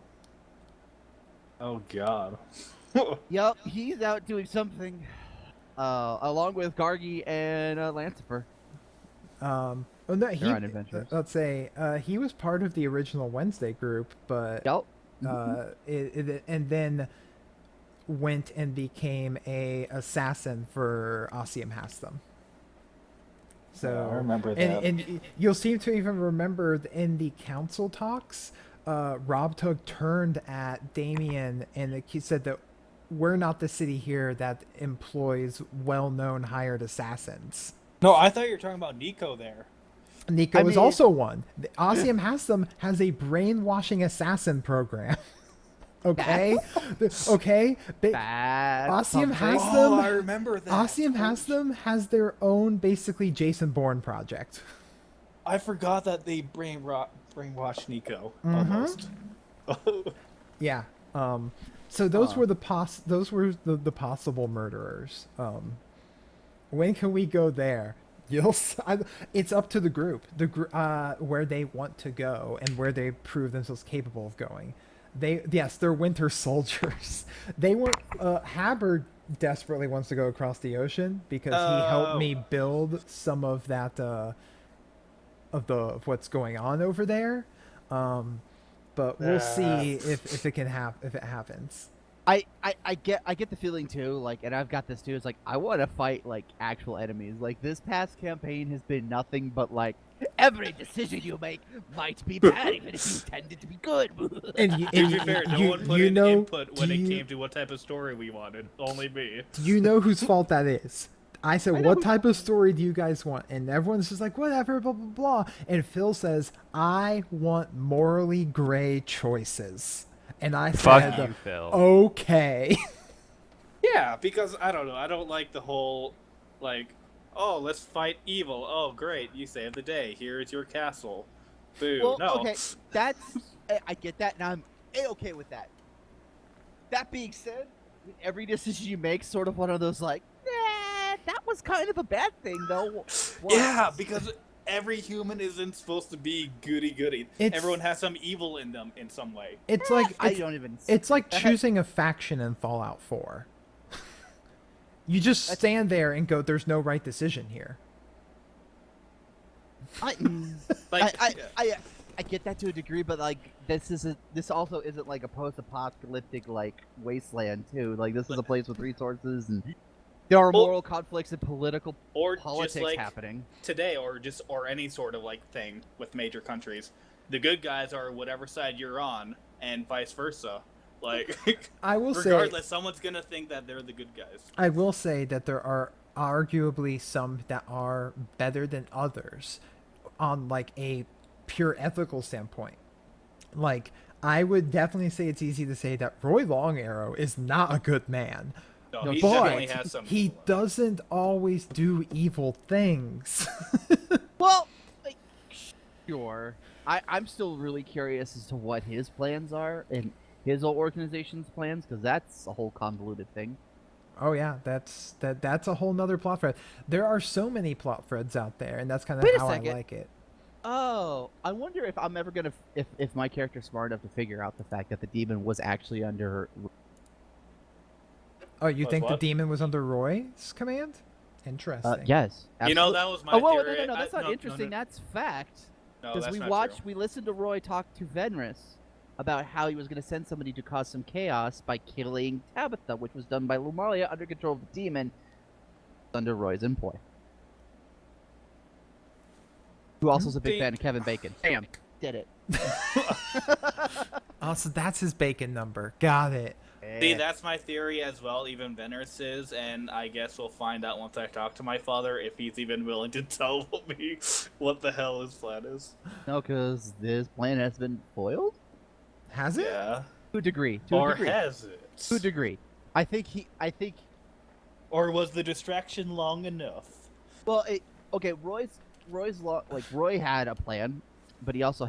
Speaker 3: Oh, God.
Speaker 2: Yep, he's out doing something, along with Gargi and Lancifer.
Speaker 1: Oh no,
Speaker 2: They're on adventures.
Speaker 1: let's say he was part of the original Wednesday group, but
Speaker 2: Yep.
Speaker 1: and then went and became a assassin for Ossium Hastem. So
Speaker 3: Yeah, I remember that.
Speaker 1: And you'll seem to even remember in the council talks, Rob Tug turned at Damien and he said that we're not the city here that employs well-known hired assassins.
Speaker 3: No, I thought you were talking about Nico there.
Speaker 1: Nico
Speaker 2: I
Speaker 1: is
Speaker 2: mean-
Speaker 1: also one. Ossium Hastem has a brainwashing assassin program. Okay? Okay?
Speaker 2: That's
Speaker 1: Ossium
Speaker 2: something.
Speaker 1: has them.
Speaker 3: I remember that.
Speaker 1: Ossium Hastem has their own, basically, Jason Bourne project.
Speaker 3: I forgot that they brainwashed Nico,
Speaker 1: Mhm.
Speaker 3: almost.
Speaker 1: Yeah. So those
Speaker 3: Huh.
Speaker 1: were the possible murderers. When can we go there? It's up to the group, where they want to go and where they prove themselves capable of going. They're winter soldiers. They want. Haber desperately wants to go across the ocean because he helped me build some of that of what's going on over there. But we'll see if it happens.
Speaker 2: I get the feeling too, like, and I've got this too. It's like I want to fight like actual enemies. Like this past campaign has been nothing but like every decision you make might be bad, even if you intend it to be good.
Speaker 1: And
Speaker 3: To be fair, no one put in input when it came to what type of story we wanted. Only me.
Speaker 1: Do you know whose fault that is? I said,
Speaker 2: I know
Speaker 1: what type of story do you guys want? And everyone's just like, whatever, blah, blah, blah. And Phil says, I want morally gray choices. And I
Speaker 4: Fuck
Speaker 1: said,
Speaker 4: you, Phil.
Speaker 1: okay.
Speaker 3: Yeah, because I don't know. I don't like the whole, like, oh, let's fight evil. Oh, great, you saved the day. Here's your castle. Boo.
Speaker 2: Well,
Speaker 3: no.
Speaker 2: okay, I get that, and I'm okay with that. That being said, every decision you make, sort of one of those like, nah, that was kind of a bad thing, though.
Speaker 3: Yeah, because every human isn't supposed to be goody-goody.
Speaker 1: It's-
Speaker 3: Everyone has some evil in them in some way.
Speaker 1: It's like
Speaker 2: I
Speaker 1: it's,
Speaker 2: don't even.
Speaker 1: it's like
Speaker 2: that-
Speaker 1: choosing a faction in Fallout 4. You just stand there and go, there's no right decision here.
Speaker 3: Like,
Speaker 2: I get that to a degree, but like this also isn't like a post-apocalyptic like wasteland too. Like this is a place with resources and there are
Speaker 3: Well-
Speaker 2: moral conflicts and political
Speaker 3: or
Speaker 2: politics
Speaker 3: just like
Speaker 2: happening.
Speaker 3: today, or any sort of like thing with major countries. The good guys are whatever side you're on, and vice versa. Like,
Speaker 1: I will say,
Speaker 3: regardless, someone's gonna think that they're the good guys.
Speaker 1: I will say that there are arguably some that are better than others on like a pure ethical standpoint. Like, I would definitely say it's easy to say that Roy Long Arrow is not a good man.
Speaker 3: No,
Speaker 2: No,
Speaker 3: he
Speaker 1: but
Speaker 3: definitely has some.
Speaker 1: he
Speaker 3: evil.
Speaker 1: doesn't always do evil things.
Speaker 2: Well, like, sure. I'm still really curious as to what his plans are and his organization's plans, because that's a whole convoluted thing.
Speaker 1: Oh yeah, that's a whole nother plot thread. There are so many plot threads out there, and that's kind of
Speaker 2: Wait a
Speaker 1: how I
Speaker 2: second.
Speaker 1: like it.
Speaker 2: Oh, I wonder if I'm ever gonna if my character's smart enough to figure out the fact that the demon was actually under.
Speaker 1: Oh, you
Speaker 3: Was
Speaker 1: think
Speaker 3: what?
Speaker 1: the demon was under Roy's command? Interesting.
Speaker 2: Yes.
Speaker 3: You know,
Speaker 2: absolutely.
Speaker 3: that was my
Speaker 2: Oh, well,
Speaker 3: theory.
Speaker 2: no, that's not
Speaker 3: no,
Speaker 2: interesting.
Speaker 3: No,
Speaker 2: That's fact.
Speaker 3: no,
Speaker 2: Because
Speaker 3: that's not true.
Speaker 2: we listened to Roy talk to Venris about how he was going to send somebody to cause some chaos by killing Tabitha, which was done by Lumalia under control of the demon, under Roy's employ. Who also is a big fan of Kevin Bacon. Bam, did it.
Speaker 1: Oh, so that's his bacon number. Got it.
Speaker 3: See, that's my theory as well, even Venner's is, and I guess we'll find out once I talk to my father if he's even willing to tell me what the hell his plan is.
Speaker 2: No, because this plan has been foiled
Speaker 1: Has it?
Speaker 3: Yeah.
Speaker 2: to a degree. To a
Speaker 3: Or
Speaker 2: degree.
Speaker 3: has it?
Speaker 2: To a degree. I think.
Speaker 3: Or was the distraction long enough?
Speaker 2: Well, okay. Roy had a plan, but he also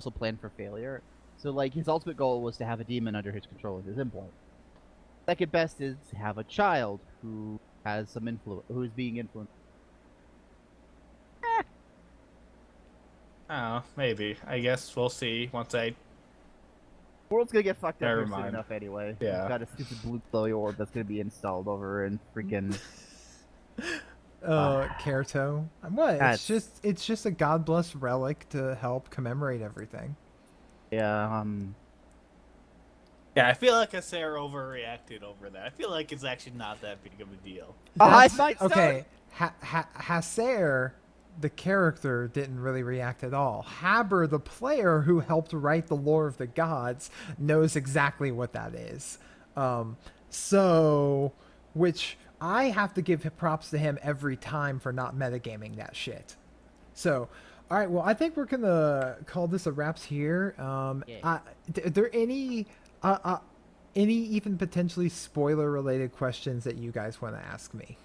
Speaker 2: planned for failure. So like his ultimate goal was to have a demon under his control and his employ. Second best is to have a child who has some influence, who is being influenced.
Speaker 3: Oh, maybe. I guess we'll see once I.
Speaker 2: The world's gonna get fucked up
Speaker 3: Never
Speaker 2: here soon
Speaker 3: mind.
Speaker 2: enough anyway.
Speaker 3: Yeah.
Speaker 2: We've got a stupid blue glowy orb that's gonna be installed over in freaking.
Speaker 1: Kaito. What?
Speaker 2: That's-
Speaker 1: It's just a god blessed relic to help commemorate everything.
Speaker 2: Yeah.
Speaker 3: Yeah, I feel like Sarah overreacted over that. I feel like it's actually not that big of a deal.
Speaker 2: I
Speaker 1: That's-
Speaker 2: might start-
Speaker 1: okay. Haser, the character, didn't really react at all. Haber, the player who helped write the lore of the gods, knows exactly what that is. Which I have to give props to him every time for not metagaming that shit. So, all right. Well, I think we're gonna call this a wraps here. Are there any even potentially spoiler related questions that you guys want to ask me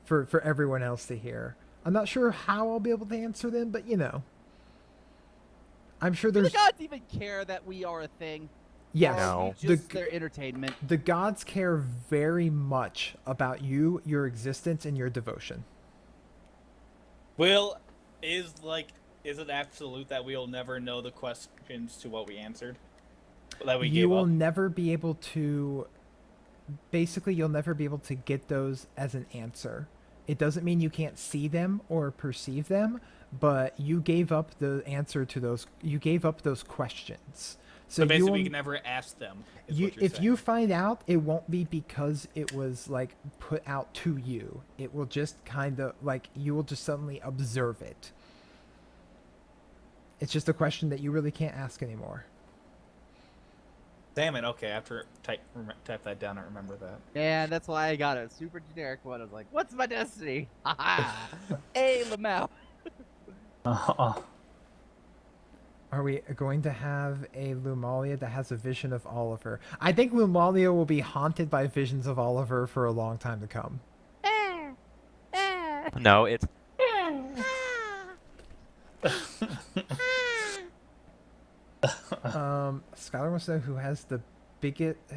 Speaker 1: for everyone else to hear? I'm not sure how I'll be able to answer them, but I'm sure
Speaker 2: Do the
Speaker 1: there's
Speaker 2: gods even care that we are a thing?
Speaker 1: Yes.
Speaker 4: No.
Speaker 2: Just their entertainment.
Speaker 1: The gods care very much about you, your existence, and your devotion.
Speaker 3: Will is it absolute that we'll never know the questions to what we answered? That we
Speaker 1: You
Speaker 3: gave
Speaker 1: will
Speaker 3: up?
Speaker 1: never be able to. Basically, you'll never be able to get those as an answer. It doesn't mean you can't see them or perceive them, but you gave up the answer to those. You gave up those questions. So
Speaker 3: So basically,
Speaker 1: you
Speaker 3: we
Speaker 1: will,
Speaker 3: can never ask them. Is
Speaker 1: you
Speaker 3: what you're
Speaker 1: if
Speaker 3: saying.
Speaker 1: you find out, it won't be because it was like put out to you. It will just kind of like you will just suddenly observe it. It's just a question that you really can't ask anymore.
Speaker 3: Damn it. Okay, after type that down, I remember that.
Speaker 2: Yeah, that's why I got a super generic one. I was like, "What's my destiny?" Ha Hey, Lamau.
Speaker 1: Are we going to have a Lumalia that has a vision of Oliver? I think Lumalia will be haunted by visions of Oliver for a long time to come.
Speaker 4: No, it's
Speaker 1: Skylar wants to know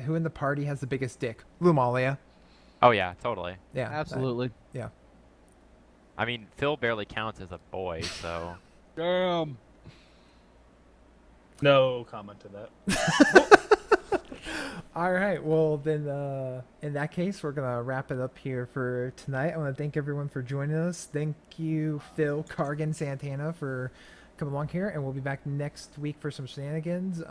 Speaker 1: who in the party has the biggest dick. Lumalia.
Speaker 4: oh yeah, totally.
Speaker 1: Yeah,
Speaker 2: Absolutely.
Speaker 1: yeah.
Speaker 4: I mean, Phil barely counts as a boy, so
Speaker 2: Damn.
Speaker 3: No comment to that.
Speaker 1: All right. Well, then, in that case, we're gonna wrap it up here for tonight. I want to thank everyone for joining us. Thank you, Phil, Cargan, Santana, for coming along here, and we'll be back next week for some shenanigans.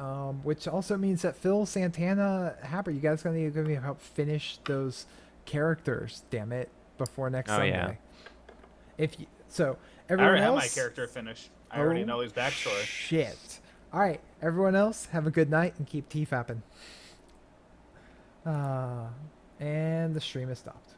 Speaker 1: Which also means that Phil, Santana, Happer, you guys gonna help finish those characters. Damn it, before next
Speaker 4: Oh,
Speaker 1: Sunday.
Speaker 4: yeah.
Speaker 1: If you, so,
Speaker 3: I
Speaker 1: everyone
Speaker 3: already have
Speaker 1: else.
Speaker 3: my character finished. I already know his backstory.
Speaker 1: Shit. All right, everyone else, have a good night and keep T-fapping. And the stream is stopped.